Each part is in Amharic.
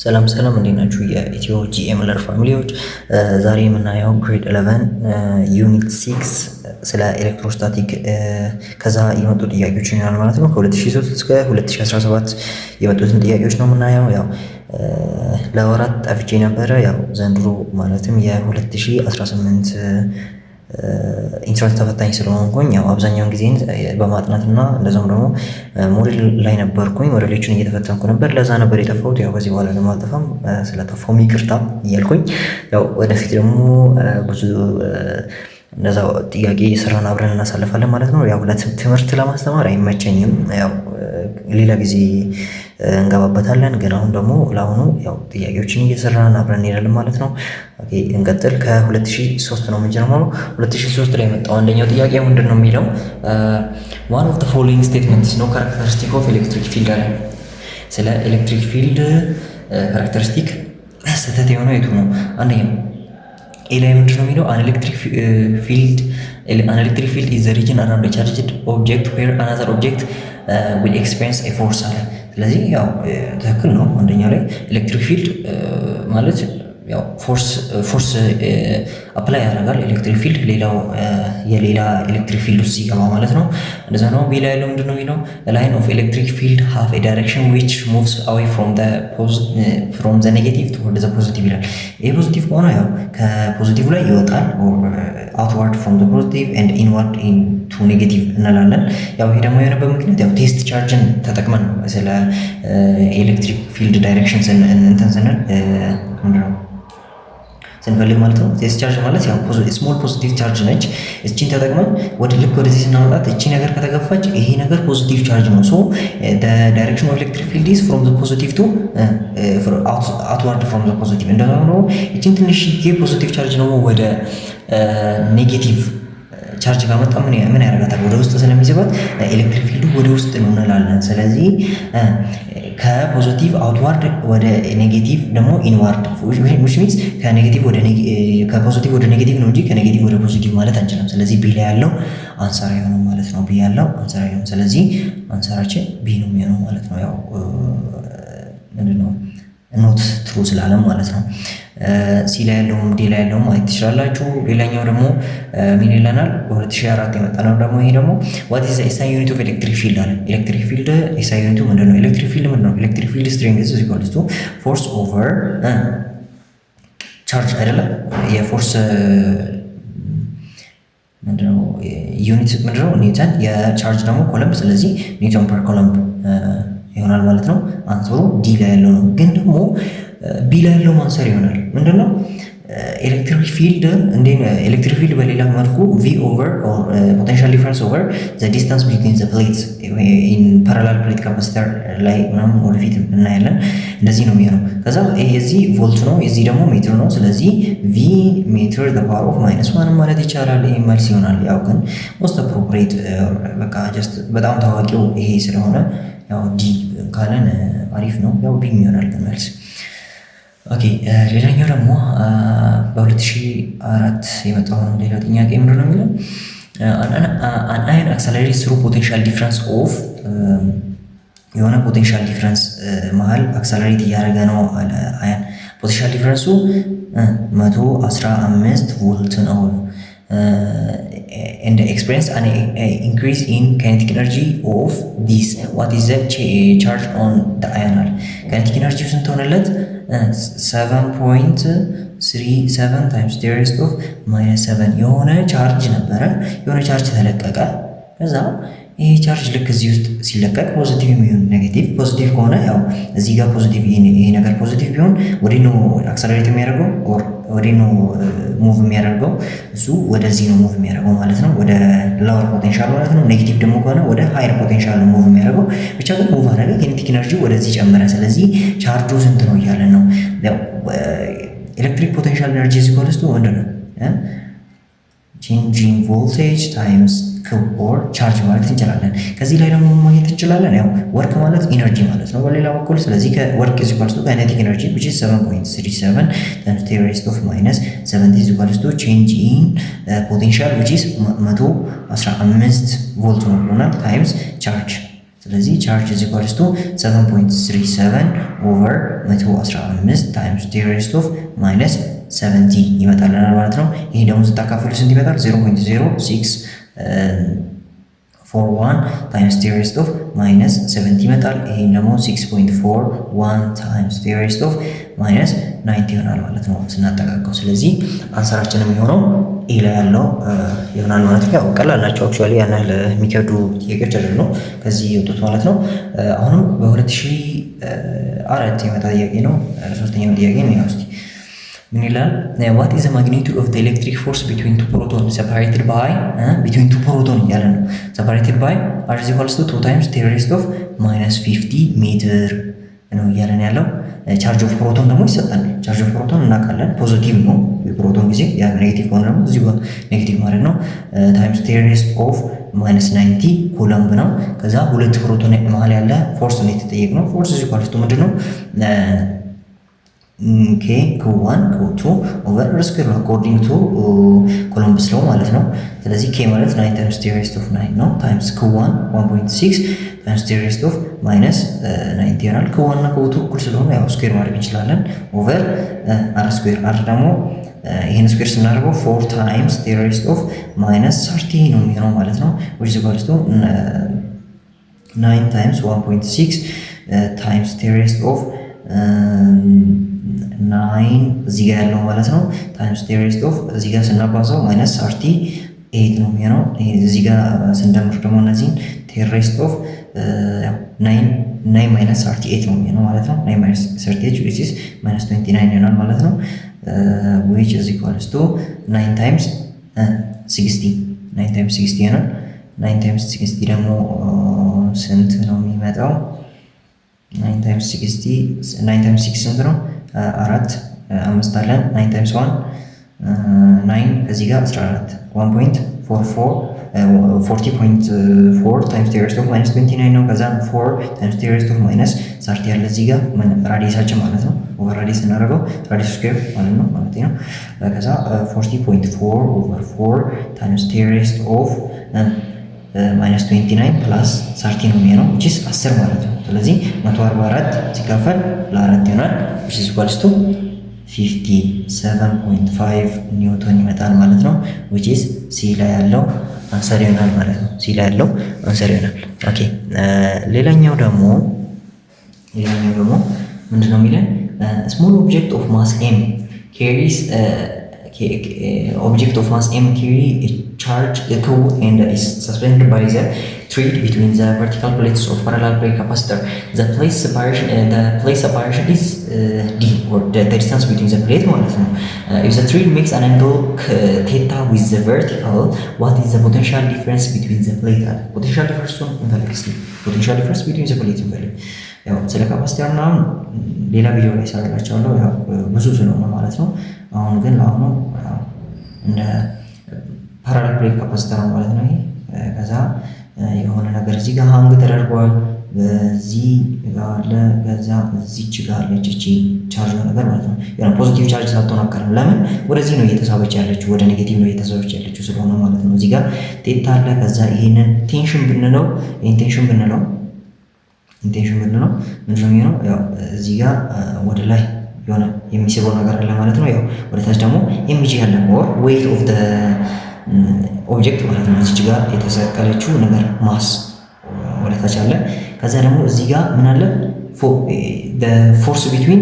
ሰላም ሰላም እንዴት ናችሁ? የኢትዮ ጂኤምለር ፋሚሊዎች ዛሬ የምናየው ግሬድ 11 ዩኒት 6 ስለ ኤሌክትሮስታቲክ ከዛ የመጡ ጥያቄዎች ይሆናል ማለት ነው። ከ2003 እስከ 2017 የመጡትን ጥያቄዎች ነው የምናየው። ያው ለወራት ጠፍቼ ነበረ። ያው ዘንድሮ ማለትም የ2018 ኢንትራንስ ተፈታኝ ስለሆንኩኝ ያው አብዛኛውን ጊዜን በማጥናትና እንደዛም ደግሞ ሞዴል ላይ ነበርኩኝ። ሞዴሎችን እየተፈተንኩ ነበር። ለዛ ነበር የጠፋሁት። ያው ከዚህ በኋላ ደግሞ አልጠፋም። ስለጠፋሁም ይቅርታ እያልኩኝ ያው ወደፊት ደግሞ ብዙ እንደዛ ጥያቄ እየሰራን አብረን እናሳልፋለን ማለት ነው። ያው ትምህርት ለማስተማር አይመቸኝም። ያው ሌላ ጊዜ እንገባበታለን። ግን አሁን ደግሞ ለአሁኑ ያው ጥያቄዎችን እየሰራን አብረን እንሄዳለን ማለት ነው። ኦኬ እንቀጥል። ከ2003 ነው የምንጀምረው። 2003 ላይ የመጣው አንደኛው ጥያቄ ምንድን ነው የሚለው one of the following statements no characteristic of electric field አለ። ስለ ኤሌክትሪክ ፊልድ ካራክተሪስቲክ ስህተት የሆነው የቱ ነው? አንደኛው ኤ ላይ ምንድን ነው የሚለው an electric field is the region around a charged object where another object will experience a force አለ። ስለዚህ ያው ትክክል ነው። አንደኛው ላይ ኤሌክትሪክ ፊልድ ማለት ያው ፎርስ አፕላይ ያደርጋል ኤሌክትሪክ ፊልድ ሌላው የሌላ ኤሌክትሪክ ፊልድ ውስጥ ሲገባ ማለት ነው። እንደዛ ነው። ቢ ላይ ያለው ምንድን ነው የሚለው ላይን ኦፍ ኤሌክትሪክ ፊልድ ሃቭ ኤ ዳይሬክሽን ዊች ሙቭስ አዌይ ፍሮም ዘ ኔጌቲቭ ቱወርድ ዘ ፖዚቲቭ ይላል። ይሄ ፖዚቲቭ ከሆነ ያው ከፖዚቲቭ ላይ ይወጣል አውትዋርድ ፍሮም ዘ ፖዚቲቭ ኤንድ ኢንዋርድ ኢንቱ ኔጌቲቭ እንላለን። ያው ይሄ ደግሞ የሆነበት ምክንያት ያው ቴስት ቻርጅን ተጠቅመን ስለ ኤሌክትሪክ ፊልድ ዳይሬክሽን እንትን ስንል ምንድን ነው ስንፈልግ ማለት ነው። ቴስት ቻርጅ ማለት ያው ስሞል ፖዚቲቭ ቻርጅ ነች። እቺን ተጠቅመን ልክ ወደዚህ ስናመጣት እቺ ነገር ከተገፋች ይሄ ነገር ፖዚቲቭ ቻርጅ ነው። ሶ ዳይሬክሽን ኦፍ ኤሌክትሪክ ፊልድ ኢዝ ፍሮም ዘ ፖዚቲቭ ቱ አውትዋርድ ፍሮም ዘ ፖዚቲቭ። እንደዛ ነው። እቺን ትንሽ ፖዚቲቭ ቻርጅ ነው ወደ ኔጌቲቭ ቻርጅ ካመጣ ምን ያደርጋታል? ወደ ውስጥ ስለሚስባት ኤሌክትሪክ ፊልዱ ወደ ውስጥ ነው እንላለን። ስለዚህ ከፖዚቲቭ አውትዋርድ ወደ ኔጌቲቭ ደግሞ ኢንዋርድ which means ከፖዚቲቭ ወደ ኔጌቲቭ ነው እንጂ ከኔጌቲቭ ወደ ፖዚቲቭ ማለት አንችልም። ስለዚህ ቢ ላይ ያለው አንሳር አይሆንም ማለት ነው። ቢ ያለው አንሳር አይሆንም። ስለዚህ አንሳራችን ቢ ነው የሚሆነው ማለት ነው። ያው ምንድነው ኖት ትሩ ስላለም ማለት ነው። ሲ ላይ ያለውም ዲ ላይ ያለውም ማየት ትችላላችሁ። ሌላኛው ደግሞ ምን ይለናል? በ2004 የመጣ ነው ደግሞ ይሄ ደግሞ what is the SI unit of electric field አለ። ኤሌክትሪክ ፊልድ SI ዩኒቱ ምንድነው? ኤሌክትሪክ ፊልድ ምንድነው? ኤሌክትሪክ ፊልድ strength is equal to force over charge አይደለም። የፎርስ ምንድነው? ዩኒት ምንድነው? ኒውተን። የቻርጅ ደግሞ ኮለምብ። ስለዚህ ኒውተን ፐር ኮለምብ ይሆናል ማለት ነው። አንሰሩ ዲ ላይ ያለው ነው። ግን ደግሞ ቢ ላይ ያለው ማንሰር ይሆናል። ምንድነው? ኤሌክትሪክ ፊልድ ኤሌክትሪክ ፊልድ በሌላ መልኩ ቪ ኦቨር ፖቴንሻል ዲፈረንስ ኦቨር ዘ ዲስታንስ ቢትዊን ዘ ፕሌትስ ኢን ፓራላል ፕሌት ካፓሲተር ላይ ምናምን ወደፊት እናያለን። እንደዚህ ነው የሚሆነው። ከዛ የዚህ ቮልት ነው፣ የዚህ ደግሞ ሜትር ነው። ስለዚህ ቪ ሜትር ዘ ፓወር ኦፍ -1 ማለት ይቻላል። ይሄ መልስ ይሆናል። ያው ግን ሞስት አፕሮፕሪየት በቃ ጀስት በጣም ታዋቂው ይሄ ስለሆነ ያው ዲ ካለን አሪፍ ነው። ያው ቢ ይሆናል ግን መልስ። ኦኬ ሌላኛው ደግሞ በ2004 የመጣው ሌላ ጥያቄ ምንድን ነው የሚለው አን አየን አክሰለሬት ስሩ ፖቴንሻል ዲፍረንስ ኦፍ የሆነ ፖቴንሻል ዲፍረንስ መሀል አክሰለሬት እያደረገ ነው አለ። አየን ፖቴንሻል ዲፍረንሱ 115 ቮልት ነው and experience an increase in kinetic energy of this. What is the charge on the ion? kinetic energy ስንት ሆነለት? 7.37 times 10 to -7 የሆነ ቻርጅ ነበረ። የሆነ ቻርጅ ተለቀቀ። ከዛ ይሄ ቻርጅ ልክ እዚህ ውስጥ ሲለቀቅ ፖዚቲቭ የሚሆን ኔጌቲቭ፣ ፖዚቲቭ ከሆነ ያው እዚህ ጋር ፖዚቲቭ ይሄ ነገር ፖዚቲቭ ቢሆን ወዴት ነው አክሰለሬት የሚያደርገው? ኦር ወዴት ነው ሙቭ የሚያደርገው? እሱ ወደዚህ ነው ሙቭ የሚያደርገው ማለት ነው፣ ወደ ሎወር ፖቴንሻል ማለት ነው። ኔጌቲቭ ደግሞ ከሆነ ወደ ሃየር ፖቴንሻል ነው ሙቭ የሚያደርገው። ብቻ ግን ሙቭ አደረገ፣ ኪኔቲክ ኤነርጂ ወደዚህ ጨመረ። ስለዚህ ቻርጁ ስንት ነው እያለን ነው። ያው ኤሌክትሪክ ፖቴንሻል ኤነርጂ ኢኳልስ ቱ ምንድን ነው? ቼንጅ ኢን ቮልቴጅ ታይምስ ኦር ቻርጅ ማለት እንችላለን። ከዚህ ላይ ደግሞ ማግኘት እንችላለን ያው ወርክ ማለት ኢነርጂ ማለት ነው በሌላ በኩል። ስለዚህ ከወርክ ኢዝ ኢኳልስ ቱ ካይኔቲክ ኤነርጂ which is 7.37 times 10 raised to -70 is equals to change in potential which is 115 ቮልት ነው ብሎናል ታይምስ ቻርጅ ስለዚህ ቻርጅ ኢዝ ኢኳልስ ቱ 7.37 ኦቨር 115 ታይምስ 10 ሬይዝድ ኦፍ ማይነስ 70 ይመጣልናል ማለት ነው። ይሄ ደግሞ ስታካፍሉ ስንት ይመጣል? 0.0641 ታይምስ 10 ሬይዝድ ኦፍ ማይነስ 70 ይመጣል። ይሄ ደግሞ 6.41 ታይምስ 10 ሬይዝድ ኦፍ ማይነስ 90 ይሆናል ማለት ነው ስናጠቃቀው። ስለዚህ አንሰራችን የሚሆነው ኤ ላይ ያለው ይሆናል ማለት ነው። ያው ቀላል ናቸው አክቹዋሊ ያን ያህል የሚከብዱ ጥያቄዎች አይደሉም ከዚህ የወጡት ማለት ነው። አሁንም በ2004 የመጣ ጥያቄ ነው። ሶስተኛው ጥያቄ ነው። ያው እስቲ ምን ይላል? what is the magnitude of the electric force between two protons separated by between two proton እያለ ነው። separated by r is equals to 2 times 10 raised of minus 50 ሜትር ነው እያለን ያለው። ቻርጅ ኦፍ ፕሮቶን ደግሞ ይሰጣል። ቻርጅ ኦፍ ፕሮቶን እናውቃለን ፖዚቲቭ ነው የፕሮቶን ጊዜ፣ ያ ኔጌቲቭ ከሆነ ደግሞ እዚሁ ኔጌቲቭ ማድረግ ነው። ታይምስ 10 ሬይዝድ ኦፍ ማይነስ 90 ኩለምብ ነው። ከዛ ሁለት ፕሮቶን መሀል ያለ ፎርስ ነው የተጠየቅነው። ፎርስ እዚህ ኳልስቱ ምንድን ነው? ኬ ክ1 ክ2 ኦቨር r ስኩዌር አኮርዲንግ ቱ ኮሎምበስ ሎው ማለት ነው። ስለዚህ ኬ ማለት 9 ታይምስ 10 ሬይዝድ ኦፍ 9 ነው። ታይምስ ክ1 1.6 ታይምስ 10 ሬይዝድ ኦፍ ማይነስ 90 ይሆናል። ክ1 እና ክ2 እኩል ስለሆነ ያው ስኩዌር ማድረግ እንችላለን። ኦቨር r ስኩዌር፣ r ደግሞ ይሄን ስኩዌር ስናደርገው 4 ታይምስ 10 ሬይዝድ ኦፍ ማይነስ 30 ነው የሚሆነው ማለት ነው። which is equals to 9 ታይምስ 1.6 ታይምስ 10 ሬይዝድ ኦፍ 9 እዚህ ጋር ያለው ማለት ነው። ታይምስ 10 ሬይዝድ ኦፍ እዚህ ጋር ስናባዛው ማይነስ 38 ነው የሚሆነው። ይሄ እዚህ ጋር ስንደምር ደግሞ እነዚህን 10 ሬይዝድ ኦፍ 9 ማይነስ 38 ነው የሚሆነው ማለት ነው። 9 ማይነስ 38 which is minus 29 ይሆናል ማለት ነው። which is equals to 9 times 60 9 times 60 ይሆናል። 9 times 60 ደግሞ ስንት ነው የሚመጣው? 9 times 60 9 times 6 ስንት ነው? 4 5 አለን። 9 times 1 9 ከዚህ ጋር 14 1.44 40.4 times 10 raised to minus 29 ነው። ከዛ 4 times 10 raised to minus 30 ያለ እዚህ ጋር ራዲየሳችን ማለት ነው። ኦቨር ራዲየስ እናደርገው ራዲየስ ስኩዌር ማለት ነው ከዛ 40.4 over 4 times 10 raised of minus 29 plus 30 ነው የሚሆነው which is 10 ማለት ነው። ስለዚህ 144 ሲካፈል ለ4 ይሆናል which is equals to 57.5 ኒውተን ይመጣል ማለት ነው። which is ሲ ላይ ያለው አንሰር ይሆናል ማለት ነው። ሲ ላይ ያለው አንሰር ይሆናል። ኦኬ ሌላኛው ደግሞ ምንድነው የሚለን? small object of mass m carries object of mass m carry a charge q and is suspended by the thread between the vertical plates of parallel plate capacitor. The place separation is d, or the distance between the plate ማለት ነው። If the thread makes an angle theta with the vertical, what is the potential difference between the plate? Potential difference እንፈልግ እስኪ። potential difference between the plate እንፈልግ። ያው ስለ ካፓሲተር እና ሌላ ቪዲዮ ላይ ሰራላችኋለሁ። ያው ብዙ ስለሆነ ማለት ነው። አሁን ግን ለአሁኑ እንደ ፓራሌል ፕሌት ካፓሲተር ማለት ነው። ይሄ ከዛ የሆነ ነገር እዚህ ጋር ሃንግ ተደርጓል፣ በዚህ ጋር አለ፣ ከዛ እዚች ጋር አለች እቺ ቻርጅ ነገር ማለት ነው። ያው ፖዚቲቭ ቻርጅ ሳትሆን አቀርም። ለምን ወደዚህ ነው እየተሳበች ያለችው፣ ወደ ኔጌቲቭ ነው እየተሳበች ያለችው ስለሆነ ማለት ነው። እዚህ ጋር ቴታ አለ። ከዛ ይሄንን ቴንሽን ብንለው ኢንቴንሽን ብንለው ምንድነው የሚሆነው? ያው እዚህ ጋር ወደ ላይ የሆነ የሚስበው ነገር አለ ማለት ነው። ያው ወደ ታች ደግሞ ኤምጂ ያለ ኦር ዌይት ኦፍ ዘ ኦብጀክት ማለት ነው። እዚህ ጋር የተሰቀለችው ነገር ማስ ወደ ታች አለ። ከዛ ደግሞ እዚህ ጋር ምን አለ? ፎርስ ቢትዊን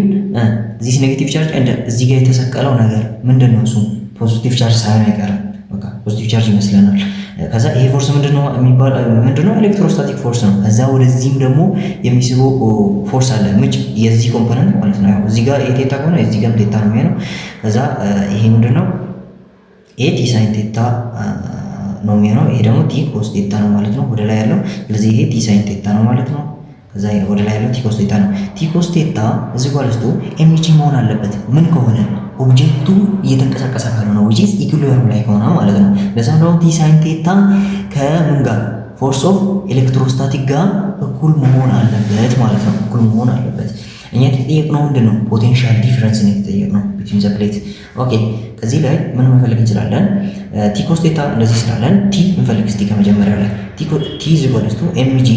ዚስ ኔጌቲቭ ቻርጅ እንደ እዚህ ጋር የተሰቀለው ነገር ምንድነው? እሱ ፖዚቲቭ ቻርጅ ሳይሆን አይቀርም። በቃ ፖዚቲቭ ቻርጅ ይመስለናል። ከዛ ይሄ ፎርስ ምንድነው? ኤሌክትሮስታቲክ ፎርስ ነው። ከዛ ወደዚህም ደግሞ የሚስበው ፎርስ አለ። የዚህ ኮምፖነንት ማለት ነው። ያው እዚህ ጋር ቴታ ከሆነ እዚህ ጋር ቴታ ነው የሚሆነው። ከዛ ይሄ ምንድነው? ኤ ቲ ሳይን ቴታ ነው የሚሆነው። ይሄ ደግሞ ቲ ኮስ ቴታ ነው ማለት ነው ወደ ላይ ያለው። ስለዚህ ይሄ ቲ ሳይን ቴታ ነው ማለት ነው። ከዛ ወደ ላይ ያለው ቲ ኮስ ቴታ ነው። ቲ ኮስ ቴታ እዚህ ጋር ለስቶ ኤምጂ መሆን አለበት። ምን ከሆነ ኦብጀክቱ እየተንቀሳቀሰ ካልሆነ which is ኢኩሊብሪየም ላይ ከሆነ ማለት ነው። ለዛ ነው ቲ ሳይን ቴታ ከምን ጋር ፎርስ ኦፍ ኤሌክትሮስታቲክ ጋር እኩል መሆን አለበት ማለት ነው። እኩል መሆን አለበት። እኛ የተጠየቅነው ምንድነው? ፖቴንሻል ዲፈረንስ ነው የተጠየቅነው ቢትዊን ዘ ፕሌት። ኦኬ ከዚህ ላይ ምን መፈለግ እንችላለን? ቲ ኮስ ቴታ እንደዚህ ስላለን ቲ እንፈልግ እስቲ ከመጀመሪያው ላይ ቲ ኢዝ ኢኳልስ ቱ ኤምጂ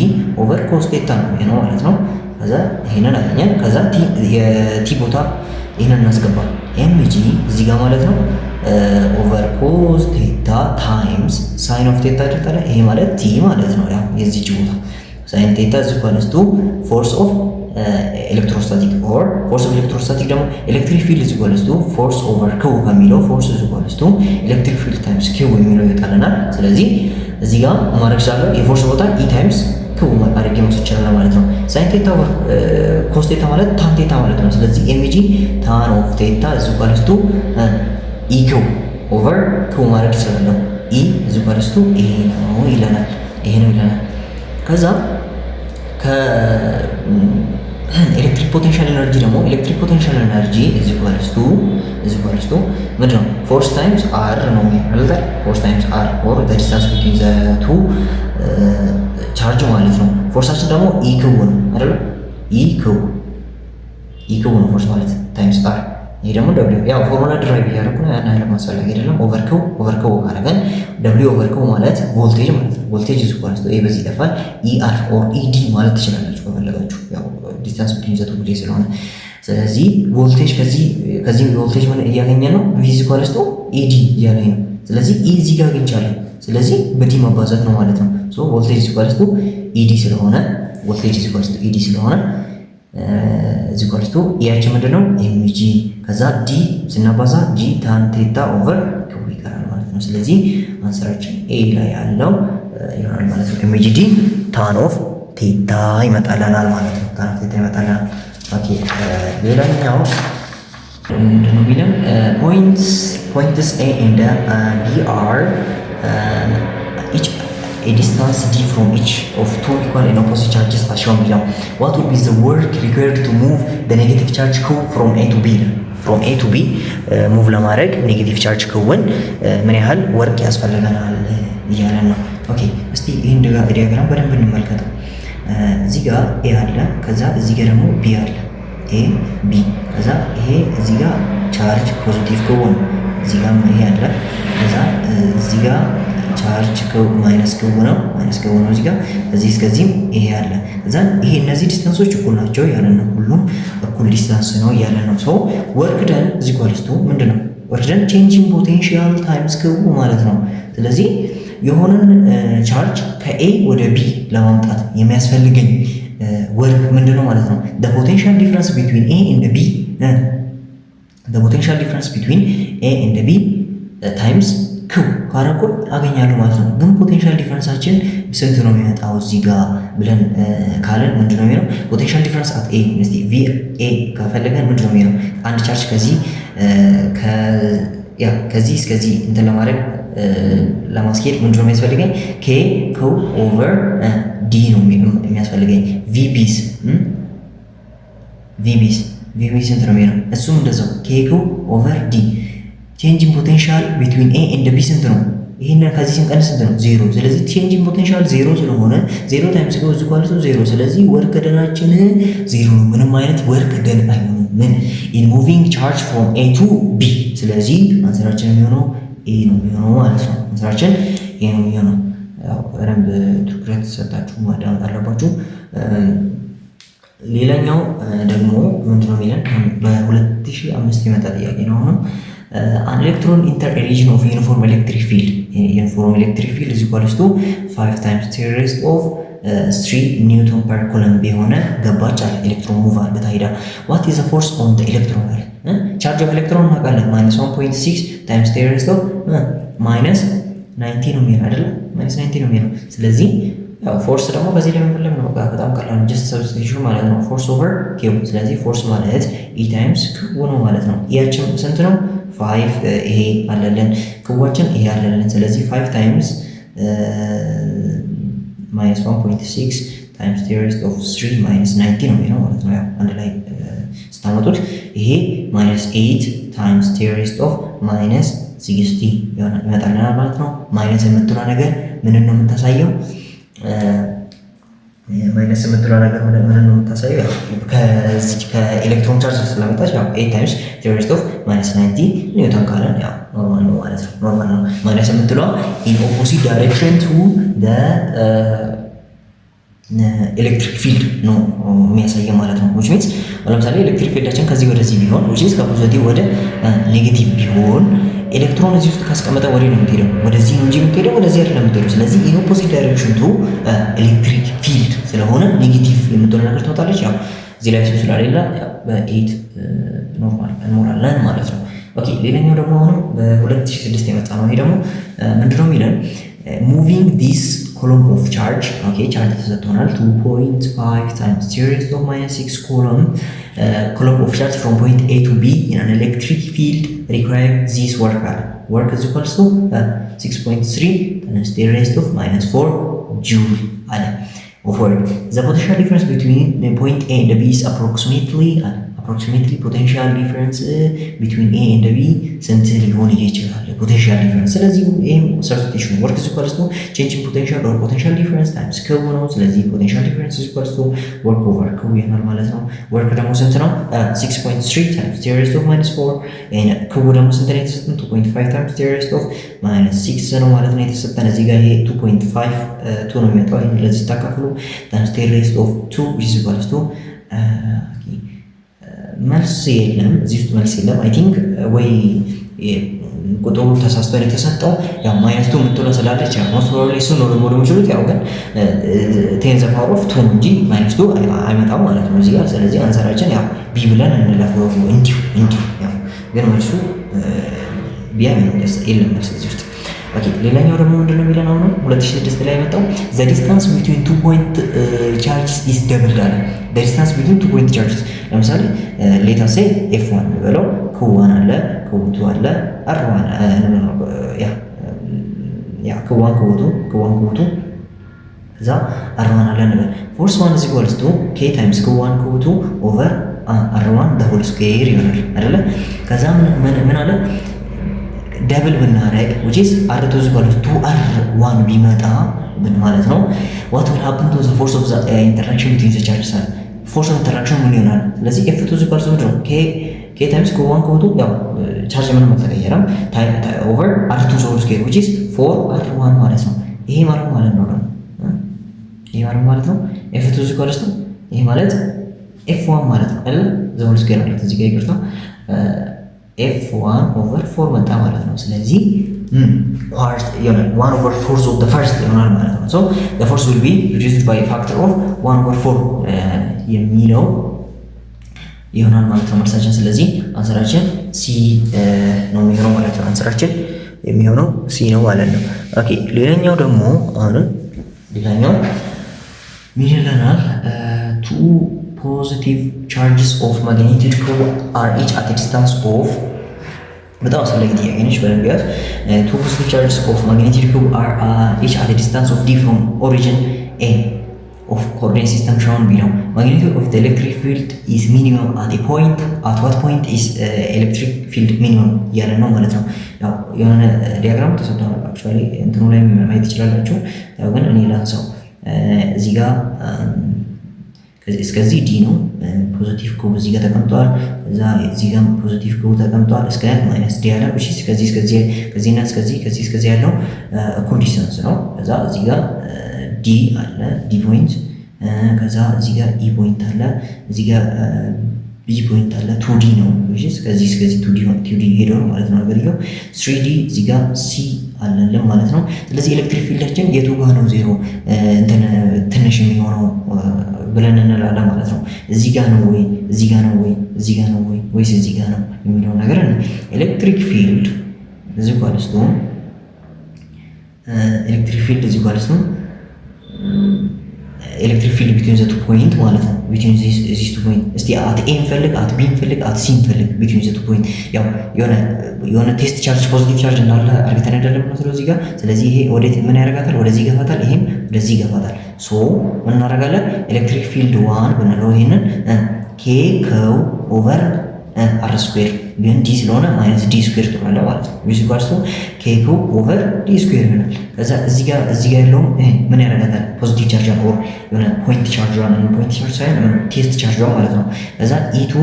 ኦቨር ኮስ ቴታ ነው ማለት ነው። ከዛ ይሄንን አገኘን። ከዛ የቲ ቦታ ይሄንን እናስገባ ኤምጂ እዚህ ጋር ማለት ነው ኦቨር ኮስ ቴታ ታይምስ ሳይን ኦፍ ቴታ አይደል? ይሄ ማለት ቲ ማለት ነው። ያው የዚህች ቦታ ሳይን ቴታ ኢዝ ኢኳልስ ቱ ፎርስ ኦፍ ኤሌክትሮስታቲክ ኦር ፎርስ ኦፍ ኤሌክትሮስታቲክ ደግሞ ኤሌክትሪክ ፊልድ ኢዝ ኢኳልስ ቱ ፎርስ ኦቨር ኪው ከሚለው ፎርስ ኢዝ ኢኳልስ ቱ ኤሌክትሪክ ፊልድ ታይምስ ኪው የሚለው ይወጣልናል። ስለዚህ እዚህ ጋር ማድረግ ይችላል የፎርስ ቦታ ኢ ታይምስ ኪው አድርጌ መውሰድ ይችላል ማለት ነው። ሳይን ቴታ ኦቨር ኮስ ቴታ ማለት ታን ቴታ ማለት ነው። ስለዚህ ኤምጂ ታን ኦፍ ቴታ ኢዝ ኢኳልስ ቱ ኢ ኪው ኦቨር ኪው ማድረግ ይችላል። ኢ ኢዝ ኢኳልስ ቱ ይሄ ነው ይለናል። ከዛ ኤሌክትሪክ ፖቴንሻል ኤነርጂ ደግሞ ኤሌክትሪክ ፖቴንሻል ኤነርጂ ኢዝ ኢኳልስ ቱ ምንድነው? ፎርስ ታይምስ አር ነው የሚለው ፎርስ ታይምስ አር ኦር ዘ ዲስታንስ ቢትዊን ዘ ቱ ቻርጅ ማለት ነው። ፎርሳችን ደግሞ ኢ ኪው ነው አይደል? ኢ ኪው ነው ፎርስ ማለት ታይምስ አር። ይሄ ደግሞ ደብሊው ያው ፎርሙላ ድራይቭ እያደረኩ ነው ያን ያህል ማስፈላጊ አይደለም። ኦቨር ኪው አደረገን ደብሊው ኦቨር ኪው ማለት ቮልቴጅ ማለት ነው። ቮልቴጅ ኢዝ ኢኳልስ ቱ ይሄ በዚህ ይጠፋል ኢአር ኦር ኢዲ ማለት ትችላላችሁ ከፈለጋችሁ ያው ዲስታንስ ቢትዊን ዘ ቱ ጉዳይ ስለሆነ። ስለዚህ ቮልቴጅ ከዚህ ቮልቴጅ ምን እያገኘ ነው? ቪ ኢዝ ኢኳልስ ቱ ኢዲ እያለኝ ነው። ስለዚህ ኢ እዚህ ጋር አግኝቻለሁ። ስለዚህ በዲ ማባዛት ነው ማለት ነው። ሶ ቮልቴጅ ኢዝ ኢኳልስ ቱ ኢዲ ስለሆነ እዚህ ኢኳልስ ቱ ኢያችን ምንድነው? ኤምጂ ከዛ ዲ ስናባዛ ጂ ታን ቴታ ኦቨር ኪው ይቀራል ማለት ነው። ስለዚህ አንሰራችን ኤ ላይ ያለው ይሆናል ማለት ነው። ኤምጂ ዲ ታን ኦፍ ቴታ ይመጣልናል ማለት ነው። ታን ኦፍ ቴታ ይመጣልናል። ኦኬ ሌላኛው ምንድነው ቢለን ፖይንትስ ኤ ኤንድ ቢ አር each a distance d from each of two equal and opposite charges as shown below. What would be the work required to move the negative charge q from a to b? From a to b move ለማድረግ ኔጌቲቭ ቻርጅ ክውን ምን ያህል ወርቅ ያስፈልገናል እያለን ነው። ኦኬ እስቲ ይሄን ዲያግራም በደንብ እንመልከተው። እዚህ ጋር ኤ አለ፣ ከዛ እዚህ ጋር ደግሞ ቢ አለ። ኤ ቢ ከዛ ይሄ እዚህ ጋር ቻርጅ ፖዚቲቭ ክውን እዚህ ጋር ይሄ አለ፣ ከዛ እዚህ ጋር ቻርጅ ማይነስ ክው ነው እዚህ ጋር እዚህ እስከዚህም ይሄ አለ። ከዛ ይሄ እነዚህ ዲስታንሶች እኩል ናቸው ያለን ነው። ሁሉም እኩል ዲስታንስ ነው ያለን ነው። ሶ ወርክ ደን ኢዝ ኢኳልስ ቱ ምንድነው? ወርክ ደን ቼንጂንግ ፖቴንሻል ታይምስ ክው ማለት ነው። ስለዚህ የሆነን ቻርጅ ከኤ ወደ ቢ ለማምጣት የሚያስፈልገኝ ወርክ ምንድነው ማለት ነው? the potential difference between a and b ታይምስ ክው ካረቆኝ አገኛለሁ ማለት ነው። ግን ፖቴንሻል ዲፈረንሳችን ስንት ነው የሚመጣው እዚህ ጋር ብለን ካለን ምንድነው የሚለው? ፖቴንሻል ዲፈረንስ አት ኤ እስቲ ቪ ኤ ከፈለገን ምንድነው የሚለው? አንድ ቻርጅ ከዚህ እስከዚህ እንትን ለማድረግ ለማስኬድ ምንድነው የሚያስፈልገኝ? ኬ ክው ኦቨር ዲ ነው የሚያስፈልገኝ። ቪቢስ ስንት ነው የሚለው? እሱም እንደዛው ኬ ክው ኦቨር ዲ ቼንጅ ፖቴንሻል ቢትዊን ኤ ኤንድ ቢ ስንት ነው? ይሄንን ከዚህ ስንቀንስ ስንት ነው? ዜሮ። ስለዚህ ቼንጅ ፖቴንሻል ዜሮ ስለሆነ ዜሮ ታይምስ ክው ኢዝ ኢኳል ቱ ዜሮ። ስለዚህ ወርክ ደናችን ዜሮ ነው። ምንም አይነት ወርክ ደን አይሆንም። ምን ኢን ሙቪንግ ቻርጅ ፍሮም ኤ ቱ ቢ። ስለዚህ አንሰራችን የሚሆነው ኤ ነው የሚሆነው ማለት ነው። አንሰራችን ኤ ነው የሚሆነው። ያው በደንብ ትኩረት ሰጣችሁ ማዳመጥ አለባችሁ። ሌላኛው ደግሞ ምንድነው የሚለን በ2005 የመጣ ጥያቄ ነው አሁንም an electron enter a region of uniform electric field. Uniform electric field is equals to 5 times 10 raised of 3 Newton per coulomb የሆነ ገባች አለ ኤሌክትሮን ሙቭ አድርጋ ሄዳ what is the force on the electron አለ ቻርጅ ኦፍ ኤሌክትሮን እናውቃለን -1.6 times 10 raised of -90 ነው የሚሆነው አይደል? -90 ነው የሚሆነው። ስለዚህ ያው ፎርስ ደግሞ በዚህ ላይ መፈለግ ነው። በጣም ቀላል ነው። ጀስት ሰብስቲቱሽን ማለት ነው። ፎርስ ኦቨር ኪው። ስለዚህ ፎርስ ማለት ኢ ታይምስ ኪው ነው ማለት ነው። ኢያችን ስንት ነው? 5 ይሄ አለልን፣ ኪዋችን ይሄ አለልን። ስለዚህ 5 ታይምስ -1.6 ታይምስ 10 raised of 3 -90 ነው የሚሆነው ማለት ነው። ያው አንድ ላይ ስታመጡት ይሄ -8 ታይምስ 10 raised of -60 ይመጣልናል ማለት ነው። ማይነስ የምትለው ነገር ምንን ነው የምታሳየው? ማይነስ የምትለው ነገር ምን ነው የምታሳየው? ያው ከዚህ ከኤሌክትሮን ቻርጅ ስለመጣች ያው 8 ታይምስ 10⁻90 ኒውተን ካለን ያው ኖርማል ነው ማለት ነው። ኖርማል ነው። ማይነስ የምትለው ኢን ኦፖዚት ዳይሬክሽን ቱ ዘ ኤሌክትሪክ ፊልድ ነው የሚያሳየው ማለት ነው። which means ለምሳሌ ኤሌክትሪክ ፊልዳችን ከዚህ ወደዚህ ቢሆን which is ከፖዚቲቭ ወደ ኔጌቲቭ ቢሆን ኤሌክትሮን እዚህ ውስጥ ካስቀመጠ ወደ ነው የምትሄደው፣ ወደዚህ ነው እንጂ የምትሄደው ወደዚህ አይደለም የምትሄደው። ስለዚህ ኢን ኦፖዚት ዳይሬክሽን ቱ ኤሌክትሪክ ፊልድ ስለሆነ ኔጌቲቭ የምትሆን ነገር ትወጣለች። ያው እዚህ ላይ ስለሌላ ያው በ8 ኖርማል እንሞላለን ማለት ነው። ኦኬ ሌላኛው ደግሞ አሁንም በ2006 የመጣ ነው። ይሄ ደግሞ ምንድነው የሚለን moving this column of charge okay charge ተሰጥቶናል 2.5 times 10⁻⁻6 column of charge from point A to B in an electric field require this work is equals to 6.3 times 10⁻⁴ joule አለ of work. The potential difference between the point A and B is approximately potential difference between A and B ስንት ሊሆን ይችላል? potential difference ስለዚህ ይሄም substitution work is equals to change in potential or potential difference times Q ነው። ስለዚህ potential difference is equals to work over Q ይሆናል ማለት ነው። work ደግሞ ስንት ነው? 6.3 times 10⁻⁴ and Q ደግሞ ስንት ነው የተሰጠን? 2.5 times 10⁻⁻6 ነው ማለት ነው የተሰጠን። እዚህ ጋር ይሄ 2.5 2 ነው የሚመጣው። ይሄን ለዚህ ታካፍሉ times 10⁻² which is equals to መልስ የለም እዚህ ውስጥ መልስ የለም። አይ ቲንክ ወይ ቁጥሩ ተሳስቶ የተሰጠው ያው -2 የምትለው ስላለች ያው ሞስት ፕሮባብሊ እሱ ነው ለሞዶ የሚችሉት ያው ግን 10⁻² እንጂ -2 አይመጣም ማለት ነው እዚህ ጋር። ስለዚህ አንሰራችን ያው ቢ ብለን እንለፈው እንዲሁ ያው ግን መልሱ ቢ አይሆንም የለም መልስ እዚህ ውስጥ። ኦኬ ሌላኛው ደግሞ ምንድነው የሚለን አሁን 2006 ላይ የመጣው the distance between 2 point charges is doubled አለ። the distance between 2 point charges ለምሳሌ let us say f1 ብለው q1 አለ q2 አለ r1 ያ q1 q2 ከዛ r1 አለ እንበል force 1 is equals to k times q1 q2 over r1 the whole square ይሆናል አይደለ? ከዛ ምን አለ ደብል ብናረግ which is r2 is equals to r1 ቢመጣ ምን ማለት ነው? what will happen to the force of the interaction between the charges? force of interaction ምን ይሆናል? ስለዚህ f2 is equals to k times q1 q2 ያው ቻርጅ ምንም አልተቀየረም over r2 whole square which is 4r1 ማለት ነው። ይሄ ማለት ነው ይሄ ማለት ነው f2 is equals to ይሄ ማለት f1 ማለት ነው አይደል? the whole square ማለት እዚህ ጋር ይቅርታ f1 over 4 መጣ ማለት ነው። ስለዚህ part 1 over 4 of the first ይሆናል ማለት ነው። so the force will be reduced by a factor of 1 over 4 የሚለው ይሆናል ማለት ነው መልሳችን። ስለዚህ አንሰራችን ሲ ነው የሚሆነው ማለት ነው። አንሰራችን የሚሆነው ሲ ነው ማለት ነው። ኦኬ ሌላኛው ደግሞ አሁን ሌላኛው ምን ይለናል? two positive charges of magnitude Q are each at a distance of በጣም አስፈላጊ ጥያቄ ነች። በደንብ ያዝ። two positive charges of magnitude Q are each at a distance of d from origin A of coordinate system shown below. Magnitude of the electric field is minimum at a point. At what point is electric field minimum ያለ ነው ማለት ነው። ያው የሆነ ዲያግራም ተሰጥቷል። አክቹአሊ እንትኑ ላይ ማየት ትችላላችሁ። ያው ግን እኔ ላንሳው እዚህ ጋር እስከዚህ ዲ ነው ፖዚቲቭ ኩብ እዚህ ጋር ተቀምጧል። ከዛ እዚህ ጋር ፖዚቲቭ ኩብ ተቀምጧል እስከ ማይነስ ዲ ያለው እሺ። ከዚህና እስከዚህ ያለው እኩል ዲስታንስ ነው። ከዛ እዚህ ጋር ዲ አለ ዲ ፖይንት፣ ከዛ እዚህ ጋር ኢ ፖይንት አለ፣ እዚህ ጋር ቢ ፖይንት አለ 2ዲ ነው እሺ። እስከዚህ 2ዲ ሄዶ ማለት ነው ነገርየው 3ዲ እዚህ ጋር ሲ አለን ማለት ነው። ስለዚህ ኤሌክትሪክ ፊልዳችን የቱ ጋር ነው ዜሮ ትንሽ የሚሆነው ብለን እንላለን ማለት ነው። እዚህ ጋር ነው ወይ እዚህ ጋር ነው ወይ እዚህ ጋር ነው ወይ ወይስ እዚህ ጋር ነው የሚለው ነገር ኤሌክትሪክ ፊልድ እዚህ ጋር ልስቶ ኤሌክትሪክ ፊልድ እዚህ ጋር ልስቶ ኤሌክትሪክ ፊልድ ቢትዊን ዘ ቱ ፖይንት ማለት ነው። ቢትዊን ዚስ ቱ ፖይንት እስቲ አት ኤ እንፈልግ አት ቢ እንፈልግ አት ሲ እንፈልግ ቢትዊን ዘ ቱ ፖይንት ያው የሆነ ቴስት ቻርጅ ፖዚቲቭ ቻርጅ እንዳለ አርግተን አይደለም ነው ስለዚህ ጋር። ስለዚህ ይሄ ወዴት ምን ያደርጋታል? ወደዚህ ይገፋታል፣ ይሄም ወደዚህ ይገፋታል። ሶ ምን እናደርጋለን? ኤሌክትሪክ ፊልድ 1 ብንለው ይሄንን ኬ ከው ኦቨር አር ስኩዌር ግን ዲ ስለሆነ ማይነስ ዲ ስኩዌር ትሆናለህ ማለት ነው። ዊች ኢኳልስ ቱ ኬ ኪዩብ ኦቨር ዲ ስኩዌር ይሆናል። ከዛ እዚህ ጋር ያለውም ምን ያደርጋታል? ፖዚቲቭ ቻርጅ ኦር የሆነ ፖይንት ቻርጅ ሳይሆን ቴስት ቻርጅ ማለት ነው። ከዛ ኢቱ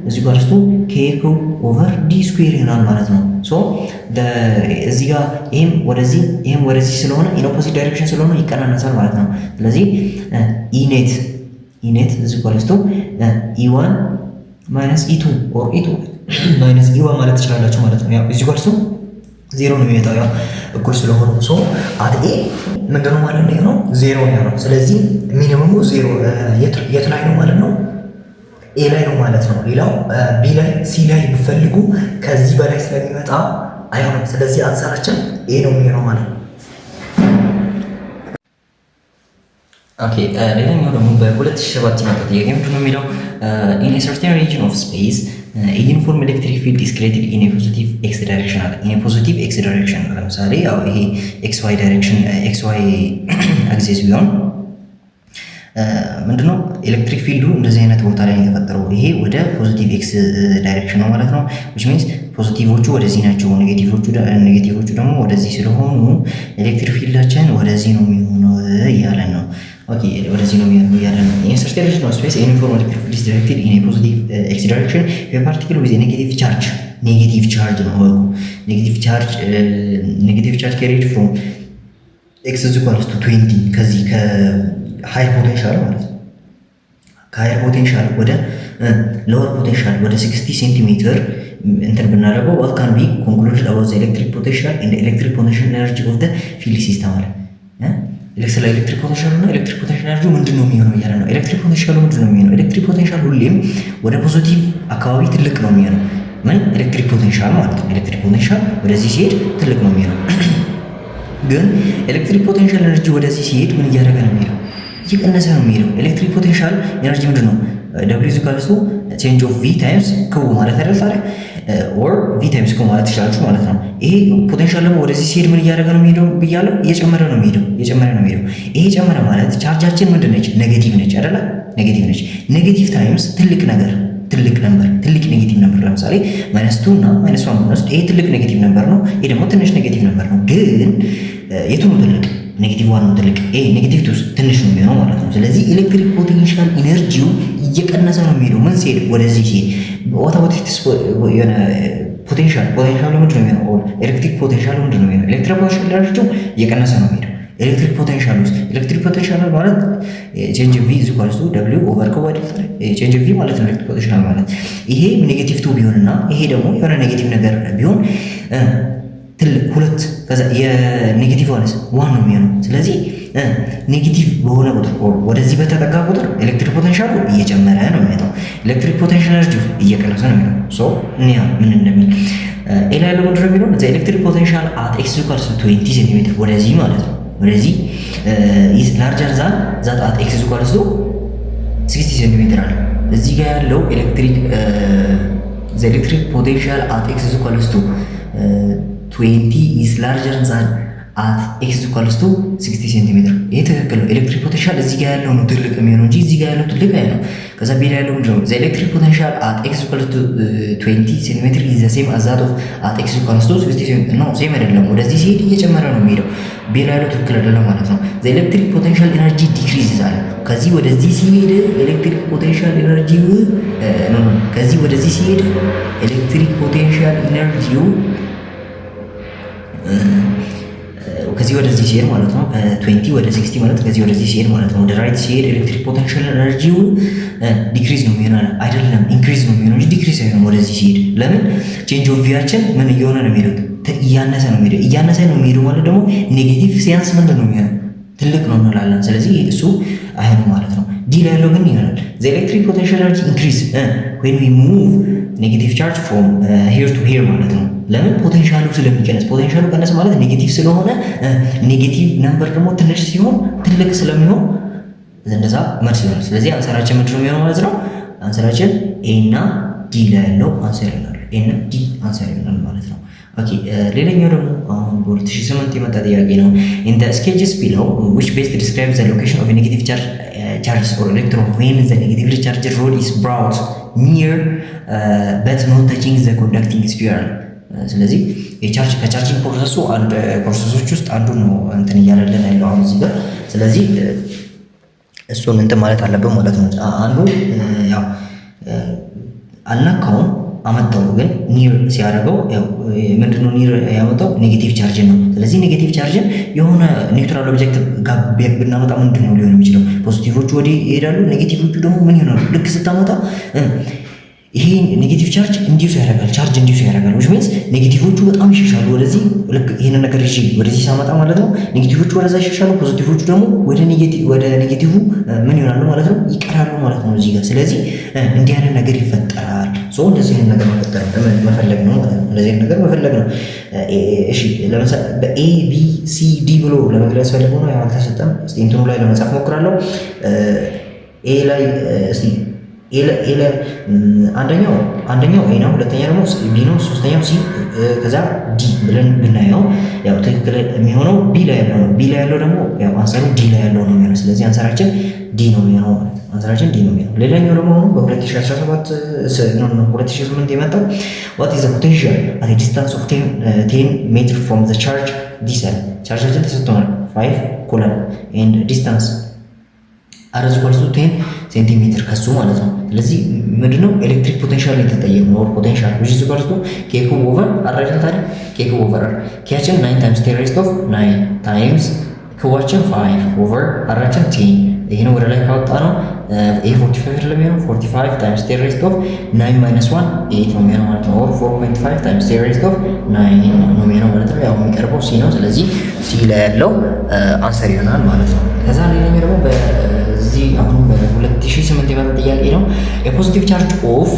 እዚህ ጋር ስቱ ኬ ኪዩብ ኦቨር ዲ ስኩዌር ይሆናል ማለት ነው። ሶ እዚህ ጋር ይሄም ወደዚህ ስለሆነ ኢን ኦፖዚት ዳይሬክሽን ስለሆነ ይቀናነሳል ማለት ነው። ስለዚህ ኢኔት እዚህ ጋር ስቱ ኢዋን ማይነስ ኢቱ ኦር ኢቱ ማይነስ ኢዋን ማለት ትችላላችሁ ማለት ነው። ያው እዚህ ጋር ስቱ ዜሮ ነው የሚመጣው ያው እኩል ስለሆኑ ሶ አት ኤ ምንድነው ማለት ነው? ዜሮ ነው። ስለዚህ ሚኒመሙ ዜሮ የት ላይ ነው ማለት ነው? ኤ ላይ ነው ማለት ነው። ሌላው ቢ ላይ ሲ ላይ ብፈልጉ ከዚህ በላይ ስለሚመጣ አይሆንም። ስለዚህ አንሳራችን ኤ ነው የሚሆነው ማለት ነው። ኦኬ ሌላኛው ደግሞ በ2007 የመጣ ጥያቄ ምንድን ነው የሚለው ኢን ኤ ሰርቴን ሪጅን ኦፍ ስፔስ ዩኒፎርም ኤሌክትሪክ ፊልድ ኢዝ ክሬትድ ኢን ኤ ፖዚቲቭ ኤክስ ዳይሬክሽን አለ። ኢን ኤ ፖዚቲቭ ኤክስ ዳይሬክሽን ለምሳሌ ያው ይሄ ኤክስ ዋይ ዳይሬክሽን ኤክስ ዋይ አክሲስ ቢሆን ምንድነው ኤሌክትሪክ ፊልዱ እንደዚህ አይነት ቦታ ላይ የተፈጠረው ይሄ ወደ ፖዚቲቭ ኤክስ ዳይሬክሽን ነው ማለት ነው። which means ፖዚቲቮቹ ወደዚህ ናቸው፣ ኔጌቲቮቹ ደግሞ ወደዚህ ስለሆኑ ኤሌክትሪክ ፊልዳችን ወደዚህ ነው የሚሆነው እያለን ነው። ኦኬ ወደዚህ ነው የሚሆነው እያለን ነው። ኢን ሰርቴን ሪጅን ኦፍ ስፔስ ዩኒፎርም ኤሌክትሪክ ፊልድ ኢዝ ዳይሬክትድ ኢን ኤ ፖዚቲቭ ኤክስ ዳይሬክሽን ኤ ፓርቲክል ዊዝ ኔጌቲቭ ቻርጅ ነው ወርኩ ኔጌቲቭ ቻርጅ ካሪድ ፍሮም ኤክስ ኢዝ ኢኳልስ ቱ 20 ከዚህ ሃይ ፖቴንሻል ማለት ነው። ከሃይር ፖቴንሻል ወደ ሎወር ፖቴንሻል ወደ 60 ሴንቲሜትር እንትን ብናደርገው what can be concluded about the electric potential and the electric potential energy of the field system አለ። ኤሌክትሪክ ፖቴንሻል እና ኤሌክትሪክ ፖቴንሻል ኤነርጂ ምንድን ነው የሚሆነው እያለ ነው። ኤሌክትሪክ ፖቴንሻሉ ምንድን ነው የሚሆነው? ኤሌክትሪክ ፖቴንሻል ሁሌም ወደ ፖዚቲቭ አካባቢ ትልቅ ነው የሚሆነው። ምን ኤሌክትሪክ ፖቴንሻል ማለት ነው። ኤሌክትሪክ ፖቴንሻል ወደዚህ ሲሄድ ትልቅ ነው የሚሆነው። ግን ኤሌክትሪክ ፖቴንሻል ኤነርጂ ወደዚህ ሲሄድ ምን እያደረገ ነው የሚሄደው? እየቀነሰ ነው የሚሄደው። ኤሌክትሪክ ፖቴንሻል ኤነርጂ ምንድን ነው? ደብሊው ኢዝ ኢኳልስ ቱ ቼንጅ ኦፍ ቪ ታይምስ ክው ማለት አይደል ታዲያ ኦር ቪ ታይምስ ክው ማለት ትችላላችሁ ማለት ነው። ይሄ ፖቴንሻል ደግሞ ወደዚህ ሲሄድ ምን እያደረገ ነው የሚሄደው ብያለሁ? እየጨመረ ነው የሚሄደው። ይሄ ጨመረ ማለት ቻርጃችን ምንድን ነች? ኔጌቲቭ ነች አይደለ? ኔጌቲቭ ነች። ኔጌቲቭ ታይምስ ትልቅ ነምበር ትልቅ ኔጌቲቭ ነምበር ለምሳሌ -2 እና -1 ብንወስድ ይሄ ትልቅ ኔጌቲቭ ነምበር ነው። ይሄ ደግሞ ትንሽ ኔጌቲቭ ነምበር ነው። ግን የቱ ነው ትልቅ? ኔጌቲቭ 1 ነው ትልቅ። ይሄ ኔጌቲቭ 2 ትንሽ ነው የሚሆነው ማለት ነው። ስለዚህ ኤሌክትሪክ ፖቴንሻል ኢነርጂው እየቀነሰ ነው የሚሄደው። ምን ሲሄድ? ወደዚህ ሲሄድ። ዋት አባውት ኢትስ የሆነ ፖቴንሻሉ ምንድን ነው የሚሆነው? ኤሌክትሪክ ፖቴንሻሉ ምንድን ነው የሚሆነው? ኤሌክትሪክ ፖቴንሻል ኢነርጂው እየቀነሰ ነው የሚሄደው። ኤሌክትሪክ ፖቴንሻል ማለት ቼንጅ ቪ ኢዝ ኢኳልስ ቱ ደብሊው ኦቨር ክው አይደል? ቼንጅ ቪ ማለት ነው ኤሌክትሪክ ፖቴንሻል ማለት። ይሄ ኔጌቲቭ 2 ቢሆንና ይሄ ደግሞ የሆነ ኔጌቲቭ ነገር ቢሆን ትልቅ ሁለት ከዛ የኔጌቲቭ ዋንስ 1 ነው የሚሆነው። ስለዚህ ኔጌቲቭ በሆነ ቁጥር ወደዚህ በተጠጋ ቁጥር ኤሌክትሪክ ፖቴንሻሉ እየጨመረ ነው የሚመጣው። ኤሌክትሪክ ፖቴንሻል ኤነርጂ እየቀነሰ ነው የሚመጣው። ሶ እኒያ ምን እንደሚል ኤላ ያለው ምንድን ነው የሚለው? ኤሌክትሪክ ፖቴንሻል አት ኤክስ ኢኳልስ ቱ 20 ሴንቲሜትር ወደዚህ ማለት ነው። ወደዚህ ኢዝ ላርጀር ዛን ዛት አት ኤክስ ኢኳልስ ቱ 60 ሴንቲሜትር አለ። እዚህ ጋር ያለው ኤሌክትሪክ ፖቴንሻል አት ኤክስ ኢኳልስ ቱ 20 ኢዝ ላርጀር ዛን አት ኤክስ ኢኳልስ ቱ 60 ሴንቲሜትር። ይሄ ትክክል ነው። ኤሌክትሪክ ፖቴንሻል እዚህ ጋር ያለው ነው ትልቅ የሚሆነው እንጂ እዚህ ጋር ያለው ትልቅ አይሆንም። ከዛ ቤላ ያለው ምንድን ነው? ኤሌክትሪክ ፖቴንሻል አት ኤክስ ኢኳልስ ቱ 20 ሴንቲሜትር ኢዝ ዘ ሴም አዝ ዛት ኦፍ አት ኤክስ ኢኳልስ ቱ 60 ሴንቲሜትር ነው። ሴም አይደለም። ወደዚህ ሲሄድ እየጨመረ ነው የሚሄደው። ቤላ ያለው ትክክል አይደለም ማለት ነው። ዘ ኤሌክትሪክ ፖቴንሻል ኤነርጂ ዲክሪዝ ይዛል። ከዚህ ወደዚህ ሲሄድ ኤሌክትሪክ ፖቴንሻል ኤነርጂው ከዚህ ወደዚህ ሲሄድ ኤሌክትሪክ ፖቴንሻል ኤነርጂው ከዚህ ወደዚህ ሲሄድ ማለት ነው። ከ20 ወደ 60 ማለት ከዚህ ወደዚህ ሲሄድ ማለት ነው። ወደ ራይት ሲሄድ ኤሌክትሪክ ፖቴንሻል ኤነርጂው ዲክሪዝ ነው የሚሆነው አይደለም፣ ኢንክሪዝ ነው የሚሆነው እንጂ ዲክሪዝ አይሆንም። ወደዚህ ሲሄድ ለምን? ቼንጅ ኦፍ ቪያችን ምን እየሆነ ነው የሚሄደው? እያነሰ ነው የሚሄደው። እያነሰ ነው የሚሄደው ማለት ደግሞ ኔጌቲቭ ሲያንስ ምንድን ነው የሚሆነው? ትልቅ ነው እንላለን። ስለዚህ እሱ አይሆንም ማለት ነው። ዲ ላይ ያለው ግን ይሆናል። ዘ ኤሌክትሪክ ፖቴንሻል ኤነርጂ ኢንክሪዝ ዌን ዊ ሙቭ ኔጌቲቭ ቻርጅ ፍሮም ሄር ቱ ሄር ማለት ነው። ለምን? ፖቴንሻሉ ስለሚቀነስ። ፖቴንሻሉ ቀነስ ማለት ኔጌቲቭ ስለሆነ ኔጌቲቭ ነምበር ደግሞ ትንሽ ሲሆን ትልቅ ስለሚሆን እንደዛ መልስ ይሆናል። ስለዚህ አንሰራችን ምንድን ነው የሚሆነው ማለት ነው? አንሰራችን ኤ እና ዲ ላይ ያለው አንሰር ይሆናል። ኤ እና ዲ አንሰር ይሆናል ማለት ነው። ኦኬ ሌላኛው ደግሞ አሁን በ2008 የመጣ ጥያቄ ነው። ኢን ዘ ስኬችስ ቢሎው which best describes the location of a negative charges or electron when the negatively charged rod is brought ኒር በት ኖት ተቺንግ ዘ ኮንዳክቲንግ ስፊር። ስለዚህ ከቻርጂንግ ፕሮሰሶች ውስጥ አንዱ ነው እንትን እያለልን ያለው አሁን እዚህ ጋር። ስለዚህ እሱን እንትን ማለት አለብን ማለት ነው። አንዱ ያው አልነካውም አመጣው፣ ግን ኒር ሲያደርገው ምንድነው ኒር ያመጣው ኔጌቲቭ ቻርጅን ነው። ስለዚህ ኔጌቲቭ ቻርጅን የሆነ ኒውትራል ኦብጀክት ጋር ብናመጣ ምንድን ነው ሊሆን የሚችለው? ፖዚቲቮቹ ወዲህ ይሄዳሉ፣ ኔጌቲቮቹ ደግሞ ምን ይሆናሉ? ልክ ስታመጣ ይሄ ኔጌቲቭ ቻርጅ ኢንዲዩስ ያደርጋል፣ ቻርጅ ኢንዲዩስ ያደርጋል። which means ኔጌቲቮቹ በጣም ይሸሻሉ ወደዚህ። ልክ ይሄንን ነገር ይዤ ወደዚህ ሳመጣ ማለት ነው ኔጌቲቮቹ ወደዛ ይሸሻሉ፣ ፖዚቲቮቹ ደግሞ ወደ ኔጌቲቭ ምን ይሆናሉ ማለት ነው ይቀራሉ ማለት ነው እዚህ ጋር። ስለዚህ እንዲህ አይነት ነገር ይፈጠራል። ሶ እንደዚህ አይነት ነገር መፈለግ ነው ማለት ነው። እንደዚህ አይነት ነገር መፈለግ ነው። እሺ ለምሳሌ በኤ ቢ ሲ ዲ ብሎ ለመግለጽ ፈልገው ነው ያልተሰጠም። እስቲ እንትኑ ላይ ለመጻፍ ሞክራለሁ። ኤ ላይ እስቲ አንደኛው ኤ ነው፣ ሁለተኛ ደግሞ ቢ ነው፣ ሶስተኛው ሲ፣ ከዛ ዲ ብለን ብናየው ያው ትክክል የሚሆነው ቢ ላይ ያለው ነው። ቢ ላይ ያለው ደግሞ ያው አንሰሩ ዲ ላይ ያለው ነው የሚሆነው። ስለዚህ አንሰራችን ዲ ነው የሚሆነው ማለት ነው። አንሰራችን ዲ ነው የሚሆነው። ሌላኛው ደግሞ በ2017 2008 የመጣው what is the potential at a distance of 10 meter from the charge ዲ ሴል። ቻርጃችን ተሰጥቶናል 5 ኩለም and distance r is equal to 10 ሴንቲሜትር ከሱ ማለት ነው። ስለዚህ ምንድነው ኤሌክትሪክ ፖቴንሻል የተጠየቅነው ኦር ፖቴንሻል which is equal to k ኩብ ኦቨር r አይደል? ታዲያ k ኩብ ኦቨር r ኬያችን 9 times 10 raised of 9 times ኩባችን 5 ኦቨር r-ችን 10። ይሄ ነው ወደ ላይ ካወጣ ነው ይሄ 45 ለሚሆነው 45 times 10 raised of 9 minus 1 8 ነው የሚሆነው ማለት ነው። ኦር 4.5 times 10 raised of 9 ነው የሚሆነው ማለት ነው። ያው የሚቀርበው ሲ ነው። ስለዚህ ሲ ላይ ያለው አንሰር ይሆናል ማለት ነው። ከዛ ሌላኛው ደግሞ በዚህ አሁን በ2008 የመጣ ጥያቄ ነው። የፖዚቲቭ ቻርጅ ኦፍ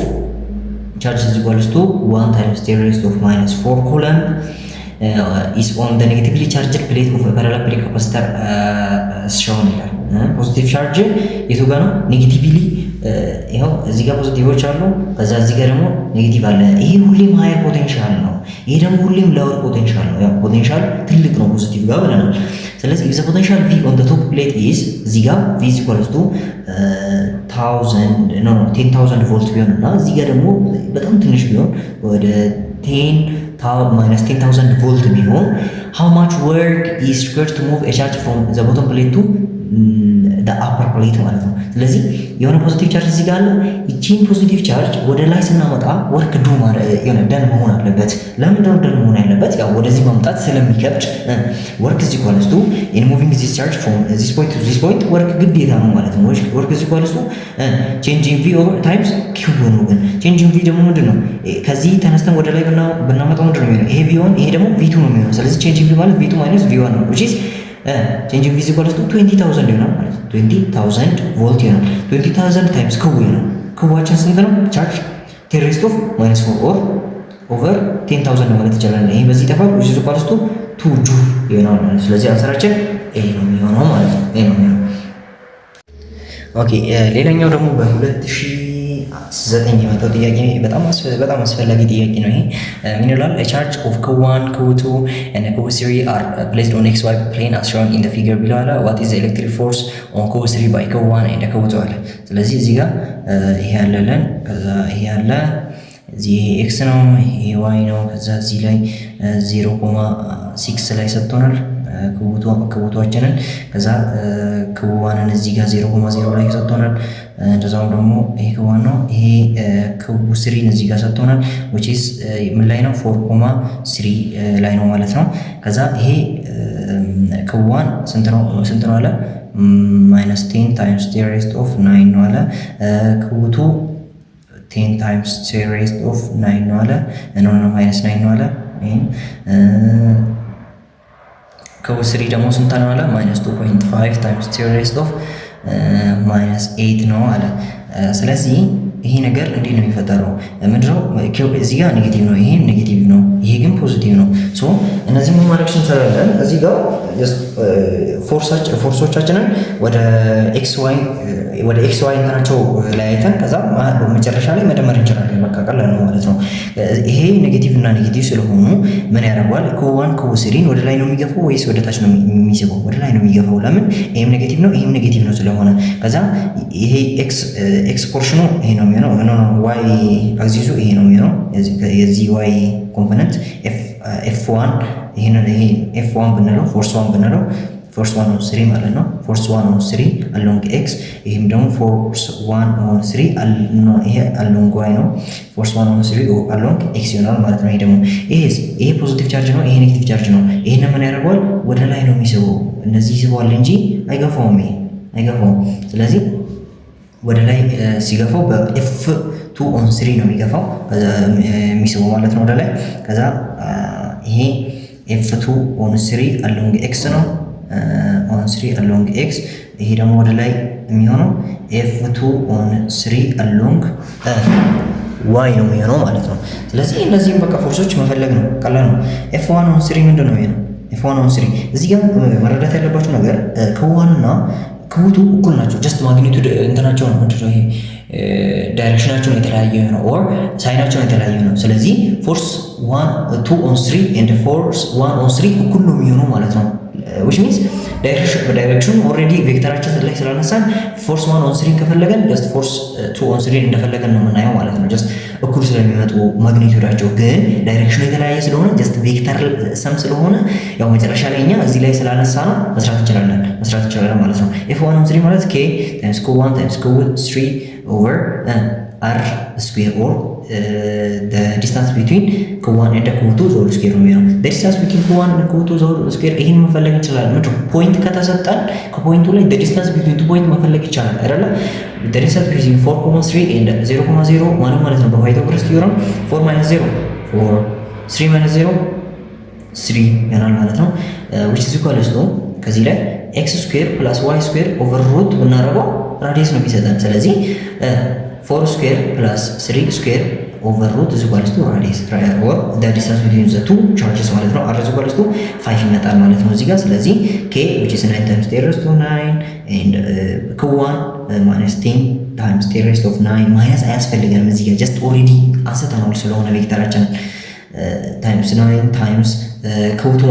ቻርጅ is equals to 1 times 10 raised of minus 4 coulomb is on the negatively charged plate of a parallel capacitor shown ይላል። ፖዚቲቭ ቻርጅ የቱ ጋር ነው? ኔጌቲቭሊ ይሄው እዚህ ጋር ፖዚቲቮች አሉ፣ ከዛ እዚህ ጋር ደግሞ ኔጌቲቭ አለ። ይሄ ሁሌም ሃየር ፖቴንሻል ነው፣ ይሄ ደግሞ ሁሌም ሎወር ፖቴንሻል ነው። ያው ፖቴንሻል ትልቅ ነው ፖዚቲቭ ጋር ብለናል። ስለዚህ if the potential V on the top plate is እዚህ ጋር V is equals to 10,000 ቮልት ቢሆን እና እዚህ ጋር ደግሞ በጣም ትንሽ ቢሆን ወደ 10,000 ቮልት ቢሆን how much work is required to move a charge from the bottom plate to the upper plate ማለት ነው። ስለዚህ የሆነ ፖዚቲቭ ቻርጅ እዚህ ጋር አለ። እቺን ፖዚቲቭ ቻርጅ ወደ ላይ ስናመጣ ወርክ ዱ የሆነ ደን መሆን አለበት። ለምንድን ነው ደን መሆን ያለበት? ያው ወደዚህ ማምጣት ስለሚከብድ ወርክ is equals to in moving this charge from this point to this point ወርክ ግዴታ ነው ማለት ነው። ወርክ is equals to changing v over times q ነው። ግን changing v ደግሞ ምንድን ነው? ከዚህ ተነስተን ወደ ላይ ብናመጣው ምንድን ነው የሚሆነው? ይሄ v1 ይሄ ደግሞ v2 ነው የሚሆነው። ስለዚህ changing v ማለት v2 minus v1 ነው which is changing v is equals to 20,000 ይሆናል ማለት ነው። 20,000 ቮልት ይሆናል። 20,000 ታይምስ ክቡ ነው። ክቡዋችን ስንት ነው? ቻርጅ 10 raised of minus 4 ኦር ኦቨር 10,000 ማለት ይቻላል። ይሄ በዚህ ጠፋ which is equals to 2 ጁል ይሆናል ማለት ነው። ስለዚህ አንሰራችን ይሄ ነው የሚሆነው ማለት ነው። ይሄ ነው የሚሆነው። ኦኬ ሌላኛው ደግሞ በ2009 የመጣው ጥያቄ በጣም አስፈላጊ ጥያቄ ነው። ይሄ ምን ይላል? a charge of Q1 Q2 and Q3 are placed on xy plane as shown in the figure below አለ። what is the electric force on Q3 by Q1 and Q2 አለ። ስለዚህ እዚህ ጋር ይሄ ያለለን ከዛ ይሄ ያለ እዚህ ይሄ x ነው፣ ይሄ y ነው። ከዛ እዚህ ላይ 0.6 ላይ ሰጥቶናል ክቡቷችንን። ከዛ ክቡዋንን እዚህ ጋር 0.0 ላይ ሰጥቶናል። እንደዛውም ደግሞ ይሄ ክቡዋን ነው። ይሄ ክቡ 3 እዚህ ጋር ሰጥቶናል which is ምን ላይ ነው? 4.3 ላይ ነው ማለት ነው። ከዛ ይሄ ክቡዋን ስንት ነው አለ? minus 10 times 10 raised of 9 ነው አለ። ክቡቱ 10 times 10 raised of 9 ነው አለ። minus 9 ነው አለ። ከ3 ደግሞ ስንት ነው አለ? minus 2.5 times 10 raised of minus 8 ነው አለ። ስለዚህ ይሄ ነገር እንዴት ነው የሚፈጠረው? ምንድነው? እዚህ ጋር ኔጌቲቭ ነው፣ ይሄ ኔጌቲቭ ነው፣ ይሄ ግን ፖዚቲቭ ነው። ሶ እነዚህ ምን ማድረግ እንችላለን? እዚህ ጋር ፎርሶቻችንን ወደ ኤክስ ዋይ እንትናቸው ላይ አይተን ከዛ መጨረሻ ላይ መደመር እንችላለን። በቃ ቀላል ነው ማለት ነው። ይሄ ይሄ ኔጌቲቭ እና ኔጌቲቭ ስለሆኑ ምን ያደርገዋል? ኮ1 ኮ3ን ወደ ላይ ነው የሚገፋው ወይስ ወደ ታች ነው የሚስበው? ወደ ላይ ነው የሚገፋው። ለምን? ይሄም ኔጌቲቭ ነው ይሄም ኔጌቲቭ ነው ስለሆነ። ከዛ ይሄ ኤክስ ፖርሽኑ ይሄ ነው የሚሆነው። ዋይ አግዚሱ ይሄ ነው የሚሆነው። የዚህ ዋይ ኮምፖነንት ኤፍ1 ይሄ ኤፍ1 ብንለው ፎርስ 1 ብንለው ፎርስ 1 ኦን 3 ማለት ነው። ፎርስ 1 ኦን 3 አሎንግ ኤክስ፣ ይሄም ደግሞ ፎርስ 1 ኦን 3 ይሄ አሎንግ ዋይ ነው። ፎርስ 1 ኦን 3 አሎንግ ኤክስ ይሆናል ማለት ነው። ይሄ ደግሞ ይሄ ፖዚቲቭ ቻርጅ ነው፣ ይሄ ኔጌቲቭ ቻርጅ ነው። ይሄን ምን ያደርገዋል? ወደ ላይ ነው የሚስበው። እነዚህ ይስበዋል እንጂ አይገፋውም። ይሄ አይገፋውም። ስለዚህ ወደ ላይ ሲገፋው በኤፍ2 ኦን 3 ነው የሚገፋው የሚስበው ማለት ነው ወደ ላይ። ከዛ ይሄ ኤፍ2 ኦን 3 አሎንግ ኤክስ ነው ኦን 3 አሎንግ ኤክስ። ይሄ ደግሞ ወደ ላይ የሚሆነው ኤፍ2 ኦን 3 አሎንግ ዋይ ነው የሚሆነው ማለት ነው። ስለዚህ እነዚህም በቃ ፎርሶች መፈለግ ነው፣ ቀላል ነው። ኤፍ1 ኦን 3 ምንድን ነው የሚሆነው? ኤፍ1 ኦን 3 እዚህ ጋር መረዳት ያለባችሁ ነገር ከዋን እና ከውቱ እኩል ናቸው። ጀስት ማግኒቱድ እንትናቸው ነው ምንድነው ይሄ ዳይሬክሽናቸው ነው የተለያየ ነው፣ ኦር ሳይናቸው ነው የተለያየ ነው። ስለዚህ ፎርስ 2 ኦን 3 ኤንድ ፎርስ 1 ኦን 3 እኩል ነው የሚሆነው ማለት ነው። which means ዳይሬክሽኑ ኦልሬዲ ቬክተራችን ላይ ስላነሳን ፎርስ 1 ኦን 3 ከፈለገን ጀስት ፎርስ 2 ኦን 3 እንደፈለገን ነው የምናየው ማለት ነው። ጀስት እኩል ስለሚመጡ ማግኒቱዳቸው፣ ግን ዳይሬክሽኑ የተለያየ ስለሆነ ጀስት ቬክተር ሰም ስለሆነ ያው መጨረሻ ላይ እኛ እዚህ ላይ ስላነሳ ነው መስራት እንችላለን ማለት ነው። f1 ኦን 3 ማለት k times q1 times q3 over r square or the distance between q1 and q2 the whole square ነው የሚሆነው። the distance between q1 and q2 the whole square ይሄን መፈለግ እንችላለን። ምንድን ነው ፖይንት ከተሰጠን ከፖይንቱ ላይ the distance between two point መፈለግ ይቻላል አይደለ? the distance between 4,3 and 0,0 ማለት ነው በፓይታጎረስ ቲዮረም 4 minus 0 4 3 minus 0 3 ይሆናል ማለት ነው። which is equal to ከዚህ ላይ x square plus y square over root ብናደርገው ራዲየስ ነው የሚሰጠን። ስለዚህ 4 square plus 3 square over root is equal to radius or the distance between the two charges ማለት ነው። r is equal to 5 ይመጣል ማለት ነው እዚህ ጋር። ስለዚህ k which is 9 times 10 raised to 9 and q1 minus 10 times 10 raised to 9 ማይነስ አያስፈልገንም እዚህ ጋር ጀስት ኦልሬዲ አንስተናል ስለሆነ ቬክተራችን times 9 times q3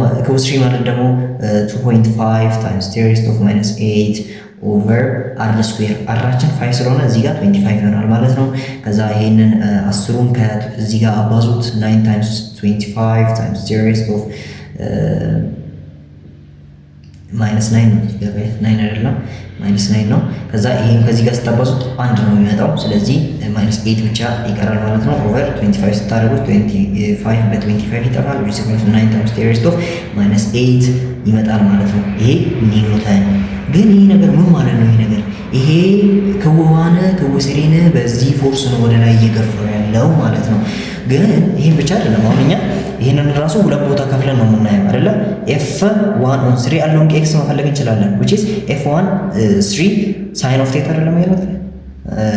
ማለት ደግሞ 2.5 times 10 raised to minus 8 ኦቨር አር ስኩዌር አራችን 5 ስለሆነ እዚህ ጋር 25 ይሆናል ማለት ነው። ከዛ ይሄንን 10ን ከዚህ ጋር አባዙት 9 times 25 times 10 raised to minus 9 ነው። 9 አይደለም minus 9 ነው። ከዛ ይሄን ከዚህ ጋር ስታባዙት አንድ ነው የሚመጣው። ስለዚህ minus 8 ብቻ ይቀራል ማለት ነው። ኦቨር 25 ስታደርጉት 25 በ25 ይጠፋል። which is 9 times 10 raised to minus 8 ይመጣል ማለት ነው። ይሄ ኒውተን። ግን ይሄ ነገር ምን ማለት ነው? ይሄ ነገር ይሄ ከዋነ ከወስሪነ በዚህ ፎርስ ነው ወደ ላይ እየገፋው ያለው ማለት ነው። ግን ይሄን ብቻ አይደለም። አሁን እኛ ይሄንን ራሱ ሁለት ቦታ ከፍለን ነው የምናየው አይደለ? f1 on 3 along x መፈለግ እንችላለን። which is f1 3 sin of theta አይደለም የሚለው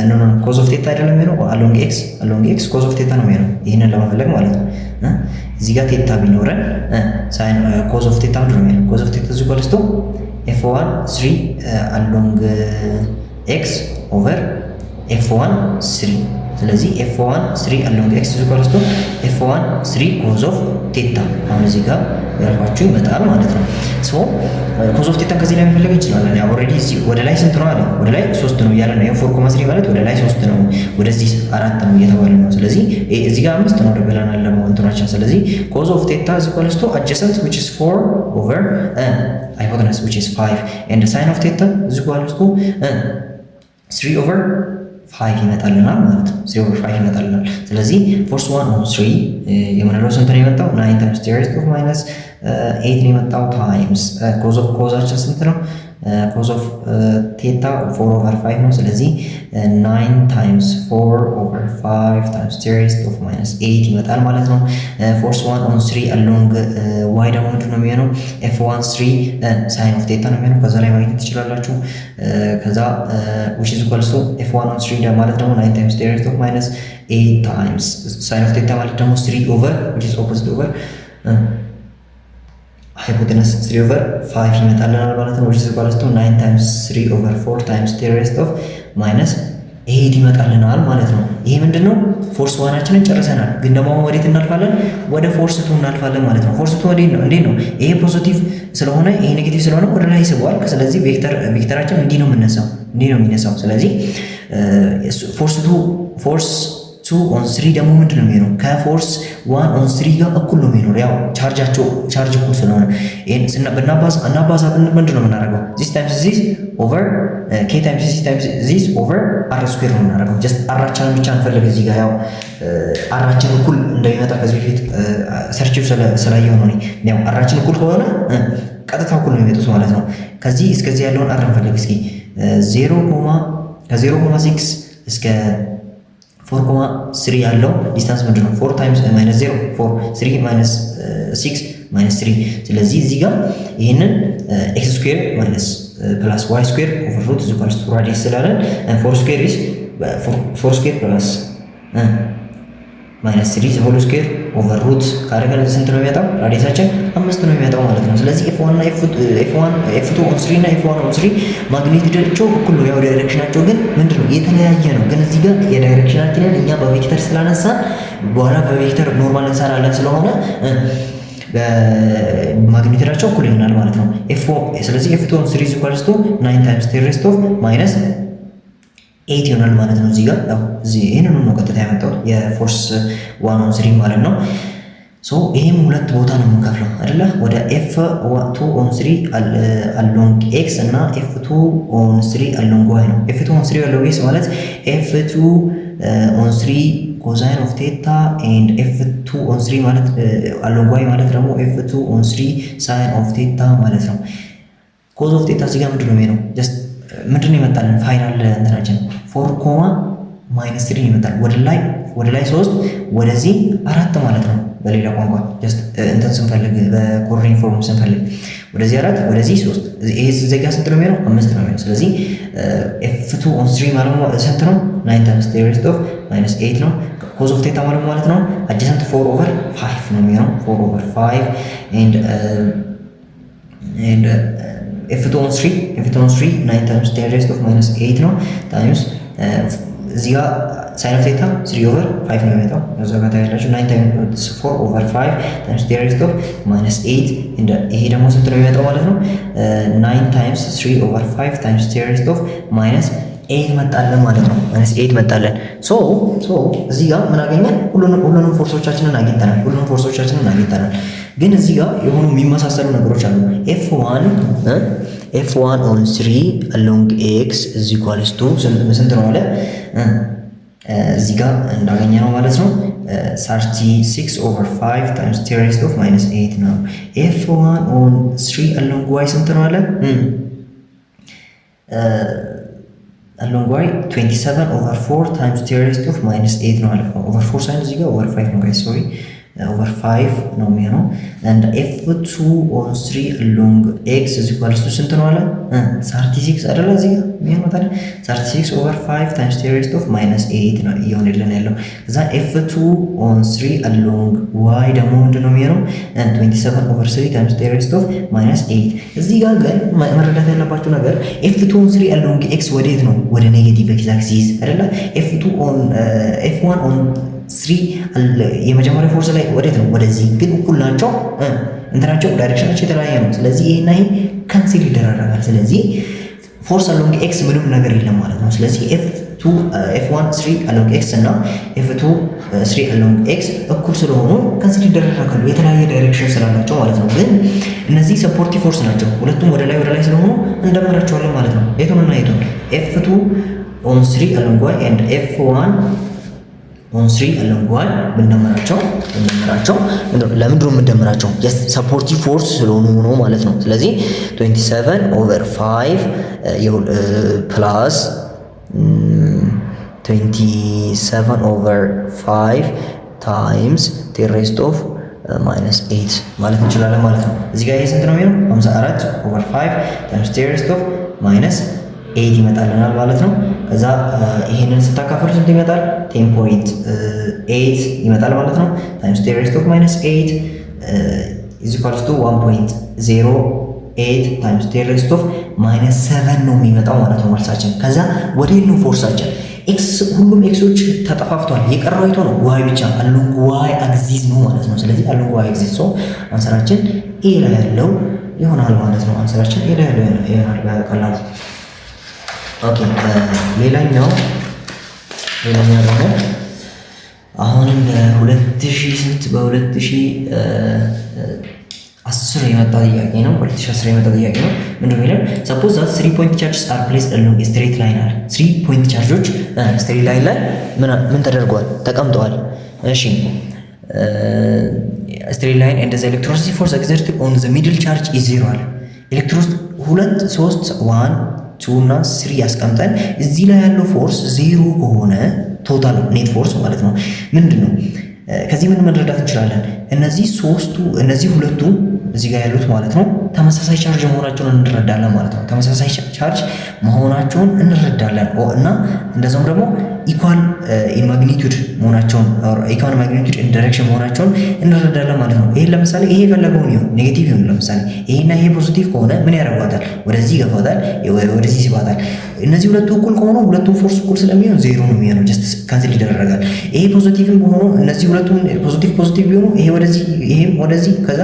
no cos of theta አይደለም የሚለው along x cos of theta ነው የሚለው ይሄንን ለመፈለግ ማለት ነው። እዚህ ጋር ቴታ ቢኖረን sin cos of theta ነው የሚለው cos of theta equals to f1 3 along x over f1 3 ስለዚህ f1 3 along x equals to f1 3 cos of theta አሁን እዚህ ጋር ያልኳችሁ ይመጣል ማለት ነው። ሶ cos of theta ከዚህ ላይ መፈለግ እንችላለን። ያው ኦሬዲ እዚህ ወደ ላይ ስንት ነው አለ? ወደ ላይ 3 ነው እያለ ነው። f4,3 ማለት ወደ ላይ 3 ነው፣ ወደዚህ 4 ነው እየተባለ ነው። ስለዚህ እዚህ ጋር 5 ነው ደበላናል ለማንተናችን። ስለዚህ cos of theta equals to adjacent which is 4 over hypotenuse which is 5 and sin of theta equals to 3 over 5 ይመጣልናል ማለት ነው። 3 over 5 ይመጣልናል። ስለዚህ ፎርስ 1 on 3 የምንለው ስንት ነው የመጣው? 9 times 10 raised to minus 8 ነው የመጣው ታይምስ ኮዛችን ስንት ነው? cos of theta 4 over 5 ነው። ስለዚህ 9 times 4 over 5 times 10 raised to minus 8 ይመጣል ማለት ነው። ፎርስ 1 on 3 along y ደግሞ ምንድን ነው የሚሆነው? f1 3 sin of theta ነው የሚሆነው። ከዛ ላይ ማግኘት ትችላላችሁ። ከዛ which is equals to f1 on 3 ማለት ደግሞ 9 times 10 raised to minus 8 times sin of theta ማለት ደግሞ 3 over which is opposite over hypotenuse 3 over 5 ይመጣልናል ማለት ነው። which is equals to 9 times 3 over 4 times 10 raised to minus ይሄ ይመጣልናል ማለት ነው። ይሄ ምንድነው? ፎርስ ዋናችንን ጨርሰናል። ግን ደግሞ ወዴት እናልፋለን? ወደ ፎርስ ቱ እናልፋለን ማለት ነው። ፎርስ ቱ እንዴት ነው? ይሄ ፖዚቲቭ ስለሆነ ይሄ ኔጌቲቭ ስለሆነ ወደ ላይ ስቧል። ስለዚህ ቬክተራችን እንዲህ ነው የሚነሳው። ስለዚህ ፎርስ ቱ ኦን 3 ደግሞ ምንድነው የሚሆነው? ከፎርስ 1 ኦን 3 ጋር እኩል ነው የሚኖር። ያው ቻርጅ እኩል ስለሆነ ይሄን እናባዛ ብንል ምንድነው የምናደርገው? ዚስ ታይምስ ዚስ ኦቨር ኬ ታይምስ ዚስ ኦቨር አር ስኩዌር ነው የምናደርገው። ጀስት አራችንን ብቻ እንፈልግ እዚህ ጋር ያው አራችን እኩል እንደሚመጣ ከዚህ በፊት ሰርችው ስላየው ነው። ያው አራችን እኩል ከሆነ ቀጥታ እኩል ነው የሚመጡት ማለት ነው። ከዚህ እስከዚህ ያለውን አር እንፈልግ እስኪ 0.6 እስከ 4.3 ያለው ዲስታንስ ምንድን ነው? 4 ታይምስ ማይነስ 0 4 3 ማይነስ 6 ማይነስ 3። ስለዚህ እዚህ ጋር ይህንን ኤክስ ስኩዌር ማይነስ ፕላስ ዋይ ስኩዌር ኦቨር ሩት ኢዝ ኢኳልስ ቱ ራዲየስ ስላለን 4 ስኩዌር ፕላስ ማይነስ 3 ሆል ስኩዌር ኦቨር ሩት ካደረገን ስንት ነው የሚመጣው? ራዲየሳችን 5 ነው የሚመጣው ማለት ነው። ስለዚህ ኤፍ1 እና ኤፍ2 ኦን 3 እና ኤፍ1 ኦን 3 ማግኒቲዩዳቸው እኩል ነው። ያው ዳይሬክሽናቸው ግን ምንድነው የተለያየ ነው። ግን እዚህ ጋር የዳይሬክሽናችንን እኛ በቬክተር ስላነሳን በኋላ በቬክተር ኖርማል እንሰራለን ስለሆነ ማግኒቲዩዳቸው እኩል ይሆናል ማለት ነው። ስለዚህ ኤፍ2 ኦን 3 ኢኳልስ ቱ 9 ታይምስ 10 ሬይዝ ቱ ማይነስ 8 ይሆናል ማለት ነው። እዚህ ጋር ያው እዚህ ይሄንን ነው ቀጥታ ያመጣው የፎርስ 1 ኦን 3 ማለት ነው። ሶ ይሄም ሁለት ቦታ ነው የምንከፍለው አይደለ? ወደ f2 ኦን 3 አሎንግ x እና f2 ኦን 3 አሎንግ y ነው። f2 ኦን 3 አሎንግ x ማለት f2 ኦን 3 ኮሳይን ኦፍ ቴታ ኤንድ f2 ኦን 3 ማለት አሎንግ y ማለት ደግሞ f2 ኦን 3 ሳይን ኦፍ ቴታ ማለት ነው። ኮዝ ኦፍ ቴታ እዚህ ጋር ምንድነው የሚሆነው? ጀስት ምንድነው ይመጣልን? ፋይናል እንትናችን 4 ማይነስ 3 ይመጣል። ወደ ላይ 3 ወደዚህ 4 ማለት ነው። በሌላ ቋንቋ ጀስት እንትን ስንፈልግ በኮኦርዲኔት ፎርም ስንፈልግ ወደዚህ 4 ወደዚህ 3 ይሄ እዚህ ጋር ስንት ነው የሚሆነው? 5 ነው የሚሆነው። ስለዚህ f2 ኦን 3 ማለት ነው ስንት ነው? 9 ታይምስ 10 ሬይዝ ቱ ማይነስ 8 ነው። ኮዝ ኦፍ ቴታ ማለት ነው አጀሰንት 4 ኦቨር 5 ነው የሚሆነው 4 ኦቨር 5 ኤንድ f2 on 3 9 times 10 raised to minus 8 ነው ታይምስ እዚህ ጋር sin of theta 3 over 5 ነው የሚመጣው። እዛ ጋር ታያላችሁ 9 times 4 over 5 times 10 raised to minus 8 እንደ ይሄ ደግሞ ስንት ነው የሚመጣው ማለት ነው 9 times 3 over 5 times 10 raised to minus 8 መጣለን ማለት ነው። minus 8 መጣለን። ሶ እዚህ ጋር ምን አገኘን? ሁሉንም ፎርሶቻችንን አግኝተናል። ግን እዚህ ጋር የሆኑ የሚመሳሰሉ ነገሮች አሉ። f1 on 3 along x is equals to ስንት ነው አለ እዚህ ጋር እንዳገኘ ነው ማለት ነው 36 over 5 times 10 raised to minus 8 ነው። f1 on 3 along y ስንት ነው አለ along y 27 over 4 times 10 raised to minus 8 ነው አለ። over 4 ሳይን እዚህ ጋር over 5 ነው guys sorry over 5 ነው የሚሆነው and f2 on 3 along x is equals to ስንት ነው አለ 36 አይደለ እዚህ ጋር የሚሆነው ታዲያ 36 over 5 times 10 raised to minus 8 ነው እየሆነልን ያለው። ከዛ f2 on 3 along y ደግሞ ምንድነው የሚሆነው 27 over 3 times 10 raised to minus 8። እዚህ ጋር ግን መረዳት ያለባችሁ ነገር f2 on 3 along x ወዴት ነው? ወደ ኔጌቲቭ ኤክስ አክሲስ አይደለ? f1 on 3 የመጀመሪያ ፎርስ ላይ ወዴት ነው? ወደዚህ። ግን እኩል ናቸው እንትናቸው ዳይሬክሽናቸው የተለያየ ነው። ስለዚህ ይሄና ይሄ ካንሰል ይደራረጋል። ስለዚህ ፎርስ አሎንግ ኤክስ ምንም ነገር የለም ማለት ነው። ስለዚህ f1 3 አሎንግ ኤክስ እና f2 3 አሎንግ ኤክስ እኩል ስለሆኑ ካንሰል ይደራረጋሉ የተለያየ ዳይሬክሽን ስላላቸው ማለት ነው። ግን እነዚህ ሰፖርቲቭ ፎርስ ናቸው። ሁለቱም ወደ ላይ ስለሆኑ እንደምራቸዋለን ማለት ነው። የቱንና የቱን f2 on 3 along y and f1 on 3 along y ብንደምራቸው ለምንድን ነው የምንደምራቸው? ጀስት ሰፖርቲቭ ፎርስ ስለሆኑ ነው ማለት ነው። ስለዚህ 27 over 5 ፕላስ 27 over 5 times 10 raised to minus 8 ማለት እንችላለን ማለት ነው። እዚህ ጋር ይሄ ስንት ነው የሚሆነው 54 over 5 times 10 raised to minus 8 ይመጣልናል ማለት ነው። ከዛ ይሄንን ስታካፍሉ ስንት ይመጣል? 10.8 ይመጣል ማለት ነው። ታይምስ 10 raised to minus 8 is equals to 1.08 ታይምስ 10 raised to minus 7 ነው የሚመጣው ማለት ነው መልሳችን። ከዛ ወዴት ነው ፎርሳችን? ኤክስ ሁሉም ኤክሶች ተጠፋፍቷል። የቀረው አይቶ ነው ዋይ ብቻ አሎንግ ዋይ አግዚስ ነው ማለት ነው። ስለዚህ አሎንግ ዋይ አግዚስ ሶ አንሰራችን ኤ ላይ ያለው ይሆናል ማለት ነው። አንሰራችን ኤ ላይ ያለው ይሆናል በቀላሉ። ኦኬ ሌላኛው ደግሞ አሁንም በ2000 ስንት በ2010 የመጣ ጥያቄ ነው። 2010 የመጣ ጥያቄ ነው። ምንድነው የሚለው? ሰፖዝ ዛት 3 ፖይንት ቻርጅስ አር ፕሌስድ አሎንግ ስትሬት ላይን አለ። 3 ፖይንት ቻርጆች ስትሬት ላይን ላይ ምን ተደርጓል? ተቀምጠዋል። እሺ ስትሬት ላይን ኤንድ ዘ ኤሌክትሮሲቲ ፎርስ ኤግዘርትድ ኦን ዘ ሚድል ቻርጅ ኢዝ ዜሮ አለ። ኤሌክትሮስ 2 3 1 2 እና 3 ያስቀምጠን እዚህ ላይ ያለው ፎርስ ዜሮ ከሆነ ቶታል ኔት ፎርስ ማለት ነው ምንድን ነው? ከዚህ ምን መረዳት እንችላለን? እነዚህ ሁለቱ እዚህ ጋር ያሉት ማለት ነው ተመሳሳይ ቻርጅ መሆናቸውን እንረዳለን ማለት ነው። ተመሳሳይ ቻርጅ መሆናቸውን እንረዳለን እና እንደዛውም ደግሞ ኢኳል ኢን ማግኒቱድ መሆናቸውን ኢኳል ማግኒቱድ ኢን ዳይሬክሽን መሆናቸውን እንረዳለን ማለት ነው። ይሄን ለምሳሌ ይሄ የፈለገውን ይሁን ኔጌቲቭ ይሁን ለምሳሌ ይሄና ይሄ ፖዚቲቭ ከሆነ ምን ያደርጋታል? ወደዚህ ይገፋታል፣ ወደዚህ ይስባታል። እነዚህ ሁለቱ እኩል ከሆኑ ሁለቱም ፎርስ እኩል ስለሚሆን ዜሮ ነው የሚሆነው፣ ጀስት ካንስል ይደረጋል። ይሄ ፖዚቲቭም ሆኖ እነዚህ ሁለቱም ፖዚቲቭ ቢሆኑ ይሄ ወደዚህ ይሄም ወደዚህ ከዛ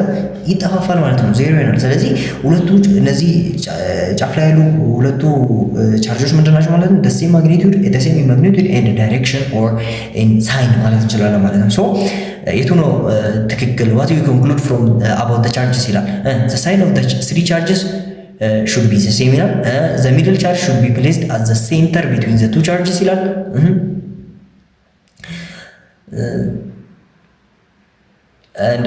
ይጠፋፋል ማለት ነው፣ ዜሮ ይሆናል። ስለዚህ ሁለቱ እነዚህ ጫፍ ላይ ያሉ ሁለቱ ቻርጆች ምንድናቸው ማለት ነው? ደሴም ማግኒቱድ ኤንድ ዳይሬክሽን ኦር ሳይን ማለት እንችላለን ማለት ነው። ሶ የቱ ነው ትክክል? ዋት ዩ ኮንክሉድ ፍሮም አባውት ዘ ቻርጅስ ይላል። ዘ ሳይን ኦፍ ዘ 3 ቻርጅስ should be the same ይላል። the middle charge should be placed at the center between the two charges ይላል። and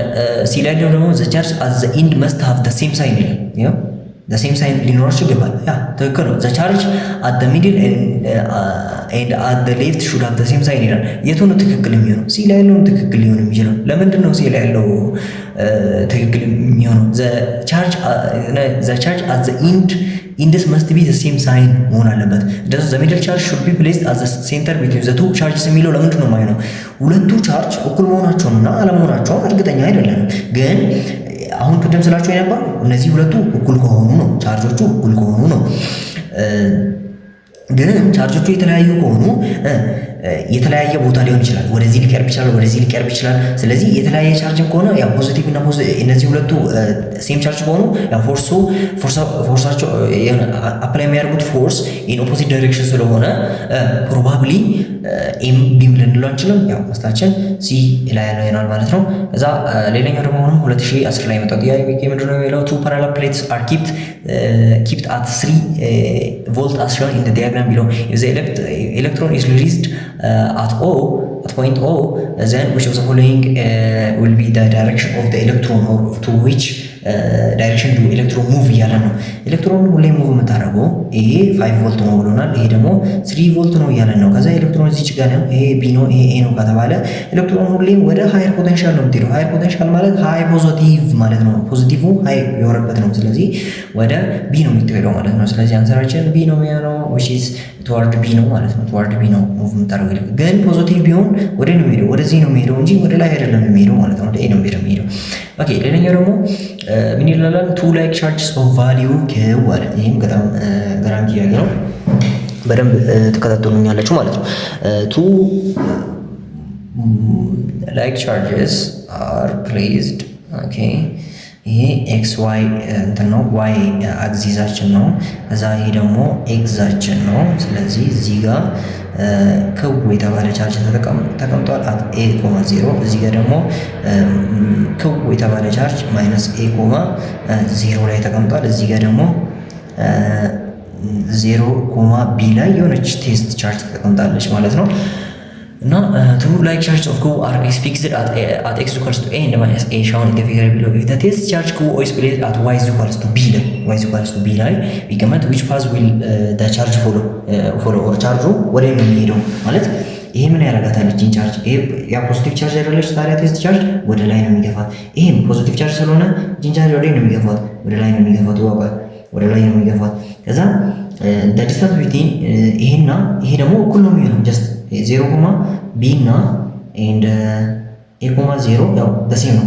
ሲ ላይ ደግሞ the charge at the end must have the same sign ይላል። ያው the same sign ሊኖራቸው ይገባል። ያ ትክክል ነው። the charge at the middle and at the left should have the same sign ይላል። የቱ ነው ትክክል የሚሆነው? ሲ ላይ ያለው ትክክል ሊሆን የሚችለው ለምንድን ነው? ሲ ላይ ያለው ትክክል የሚሆነው the charge at the ends must be the same sign መሆን አለበት። the middle charge should be placed at the center between the two charges የሚለው ለምንድን ነው ማለት ነው? ሁለቱ ቻርጅ እኩል መሆናቸውንና አለመሆናቸውን እርግጠኛ አይደለም ግን አሁን ቅድም ስላችሁ የነበረው እነዚህ ሁለቱ እኩል ከሆኑ ነው፣ ቻርጆቹ እኩል ከሆኑ ነው። ግን ቻርጆቹ የተለያዩ ከሆኑ የተለያየ ቦታ ሊሆን ይችላል። ወደዚህ ሊቀርብ ይችላል፣ ወደዚህ ሊቀርብ ይችላል። ስለዚህ የተለያየ ቻርጅም ከሆነ ያው ፖዚቲቭ እና እነዚህ ሁለቱ ሴም ቻርጅ ከሆኑ ያው ፎርሳቸው አፕላይ የሚያደርጉት ፎርስ ኢን ኦፖዚት ዳይሬክሽን ስለሆነ ፕሮባብሊ ኤም ቢም ልንለው አንችልም። ያው መስታችን ሲ ላይ ያለው ይሆናል ማለት ነው። ከዛ ሌላኛው ደግሞ አሁንም 2010 ላይ የመጣው ጥያቄ ምንድነው የሚለው? two parallel plates are kept at 3 volt as shown in the diagram below. If the electron is released at point O, then which of the following will be the direction of the electron, or to which ዳይሬክሽን ዱ ኤሌክትሮን ሙቭ እያለ ነው። ኤሌክትሮን ሁሌ ሙቭ የምታደርገው ይሄ 5 ቮልት ነው ብሎናል። ይሄ ደግሞ 3 ቮልት ነው እያለን ነው። ከዛ ኤሌክትሮን እዚህ ጋር ነው፣ ይሄ ቢ ነው፣ ይሄ ኤ ነው ከተባለ ኤሌክትሮን ሁሌም ወደ ሃየር ፖቴንሻል ነው የምትሄደው። ሃየር ፖቴንሻል ማለት ሃይ ፖዚቲቭ ማለት ነው። ፖዚቲቭ ሃይ የሆነበት ነው። ስለዚህ ወደ ቢ ነው የምትሄደው ማለት ነው። ስለዚህ አንሰራችን ቢ ነው የሚሆነው which is toward ቢ ነው ማለት ነው። toward ቢ ነው ሙቭ የምታደርገው። ግን ፖዚቲቭ ቢሆን ወደ ነው የሚሄደው፣ ወደዚህ ነው የሚሄደው እንጂ ወደ ላይ አይደለም የሚሄደው ማለት ነው። ወደ ኤ ነው የሚሄደው። ኦኬ ሌላኛው ደግሞ ምን ይላል? two like charges of value q አለ። ይሄም በጣም ገራሚ ጥያቄ ነው። በደንብ ተከታተሉኛላችሁ ማለት ነው። two like charges are placed okay ይሄ ኤክስ ዋይ እንትን ነው፣ ዋይ አግዚዛችን ነው። ከዛ ይሄ ደግሞ ኤክዛችን ነው። ስለዚህ እዚህ ጋር ክው የተባለ ቻርጅ ተቀምጧል አት ኤ ኮማ 0። እዚህ ጋር ደግሞ ክው የተባለ ቻርጅ ማይነስ ኤ ኮማ 0 ላይ ተቀምጧል። እዚህ ጋር ደግሞ 0 ኮማ ቢ ላይ የሆነች ቴስት ቻርጅ ተቀምጣለች ማለት ነው። እና two like charges of Q are fixed at x equals to a and minus a shown in the figure below. If the test charge Q is placed at y is equals to b ላይ ቢቀመጥ which path will the charge follow or charge ወደ ነው የሚሄደው ማለት ይሄ ምን ያደርጋታል? እቺን ቻርጅ ይሄ ያ ፖዚቲቭ ቻርጅ አይደለች ታዲያ ቴስት ቻርጅ ወደ ላይ ነው የሚገፋት። ይሄም ፖዚቲቭ ቻርጅ ስለሆነ እቺን ቻርጅ ወደ ነው የሚገፋት፣ ወደ ላይ ነው የሚገፋት፣ ወደ ላይ ነው የሚገፋት። ከዛ the distance between ይሄና ይሄ ደግሞ እኩል ነው የሚሆነው just 0 ኮማ ቢ እና ኤንድ ኤ ኮማ 0 ያው በሴም ነው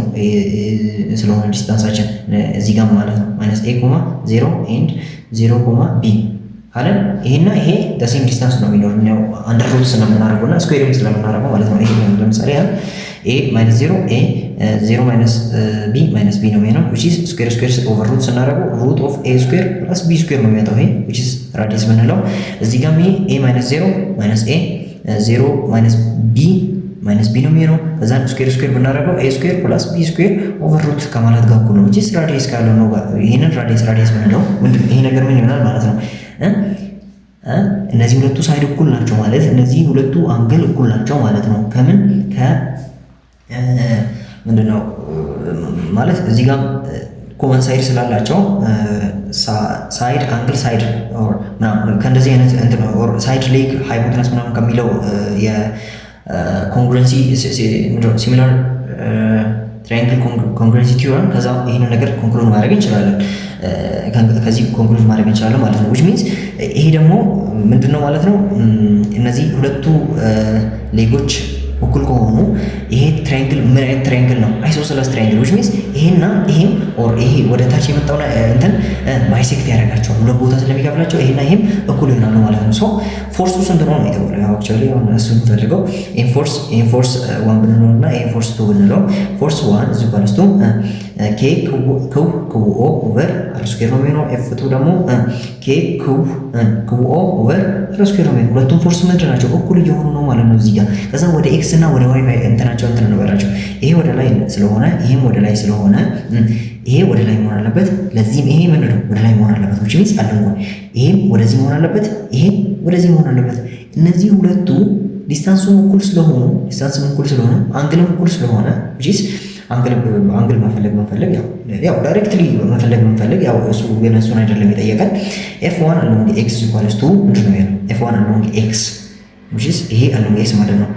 ስለሆነ ዲስታንሳችን እዚህ ጋር ማለት ነው። ማይነስ ኤ ኮማ 0 ኤንድ 0 ኮማ ቢ ካለን ይሄና ይሄ ሴም ዲስታንስ ነው የሚኖር ነው አንደር ሩት ስለምናደርገውና ስኩዌርም ስለምናደርገው ማለት ነው። ይሄ ለምሳሌ a minus 0 a 0 minus b minus b ነው የሚሆነው which is square square over root ስናደርገው root of a square plus b square ነው የሚመጣው ይሄ which is radius ብንለው እዚህ ጋር ይሄ a minus 0 minus a 0 minus b minus b ነው የሚሆነው ከዛ ስኩዌር ስኩዌር ብናደርገው a square plus b square over root ከማለት ጋር እኩል ነው which is radius ካለው ነው ይሄንን radius ብንለው ምንድነው ይሄ ነገር ምን ይሆናል ማለት ነው። እነዚህ ሁለቱ ሳይድ እኩል ናቸው ማለት እነዚህ ሁለቱ አንግል እኩል ናቸው ማለት ነው። ከምን ምንድነው ማለት እዚህ ጋር ኮመን ሳይድ ስላላቸው ሳይድ አንግል ሳይድ ኦር ምናምን ከእንደዚህ አይነት እንትን ኦር ሳይድ ሌግ ሃይፖቴነስ ምናምን ከሚለው የኮንግሩንሲ ሲሚላር ትራያንግል ኮንግሩንሲ ቲዮረም ከዛ ይሄንን ነገር ኮንክሉድ ማድረግ እንችላለን ከዚህ ኮንክሉድ ማድረግ እንችላለን ማለት ነው። which means ይሄ ደግሞ ምንድነው ማለት ነው እነዚህ ሁለቱ ሌጎች እኩል ከሆኑ ይሄ ትራያንግል ምን አይነት ትራያንግል ነው? አይሶሰለስ ትራያንግል which means ይሄና ይሄም ኦር ይሄ ወደ ታች የመጣው እንትን ባይሴክት ያደርጋቸዋል ሁለት ቦታ ስለሚከፍላቸው ይሄና ይሄም እኩል ይሆናሉ ማለት ነው። ሶ ፎርሱ ስንት ነው የተባለው? ያው አክቹአሊ አሁን እሱን ፈልገው ኢንፎርስ 1 ብንለውና ኢንፎርስ 2 ብንለው ፎርስ 1 is equal to k ኩብ ኦ ኦቨር አር ስኩዌር ነው የሚሆነው f2 ደግሞ k ኩብ ኦ ኦቨር አር ስኩዌር ነው የሚሆነው ሁለቱም ፎርስ ምንድን ናቸው? እኩል እየሆኑ ነው ማለት ነው እዚህ ጋር ከዛ ወደ ኤክስ እና ወደ ዋይ እንትናቸው እንትን ነበራቸው ይሄ ወደ ላይ ስለሆነ ይሄም ወደ ላይ ስለሆነ ይሄ ወደ ላይ መሆን አለበት ለዚህም ይሄ ምን ነው ወደ ላይ መሆን አለበት which means አለንጎ ይሄም ወደዚህ መሆን አለበት ይሄም ወደዚህ መሆን አለበት እነዚህ ሁለቱ ዲስታንሱም እኩል ስለሆነ አንግልም እኩል ስለሆነ which is አንግል መፈለግ ያው ዳይሬክትሊ መፈለግ ያው እሱ ግን እሱን አይደለም የጠየቀን f1 along x equals to ምንድን ነው ያለው f1 along x which is ይሄ along x ማለት ነው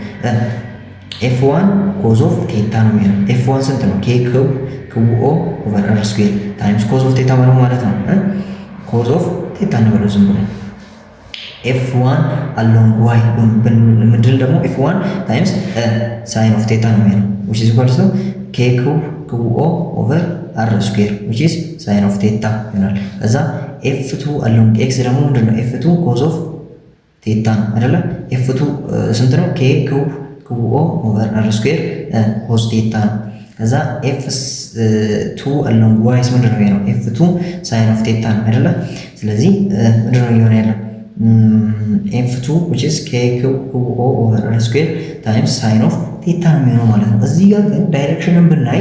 f1 cos of theta ነው የሚሆነው f1 ስንት ነው k ኩብ ኦ ኦቨር r ስኩዌር ታይምስ cos of theta ማለት ነው cos of theta ነው ዝም ብለን f1 along y ምንድን ደግሞ f1 ታይምስ sin of theta ነው የሚሆነው which is equals to k ኩብ ኦ ኦቨር r ስኩዌር which is sin of theta ይሆናል። ከዛ f2 along x ደግሞ ምንድነው f2 cos of theta ነው አይደለ f2 ስንት ነው k ኩብ ኦ ኦቨር r ስኩዌር cos theta ነው። ከዛ f2 along y ምንድነው የሚሆነው f2 sin of theta ነው አይደለ ስለዚህ ምንድነው እየሆነ ያለው f2 which is k ኩብ ኦ ኦቨር r ስኩዌር ታይምስ sin of theta ነው የሚሆነው ማለት ነው። እዚህ ጋር ግን ዳይሬክሽንን ብናይ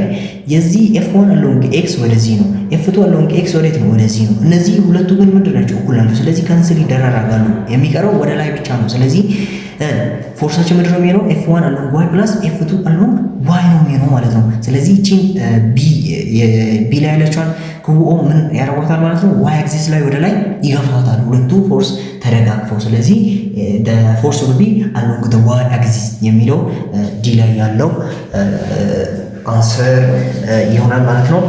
የዚህ f1 along x ወደዚህ ነው f2 along x ወዴት ነው ወደዚህ ነው እነዚህ ሁለቱ ግን ምንድናቸው እኩል ናቸው ስለዚህ ካንስል ይደራረጋሉ የሚቀረው ወደ ላይ ብቻ ነው ስለዚህ ፎርሳችን ምንድነው የሚሆነው f1 along y plus f2 along y ነው የሚሆነው ማለት ነው። ስለዚህ እቺን b ላይ ያለችዋን ኩብኦ ምን ያደርጓታል ማለት ነው y አክሲስ ላይ ወደ ላይ ይገፋታል ሁለቱ ፎርስ ተደጋግፈው ስለዚህ the force will be along the y axis የሚለው ዲ ላይ ያለው አንሰር ይሆናል ማለት ነው።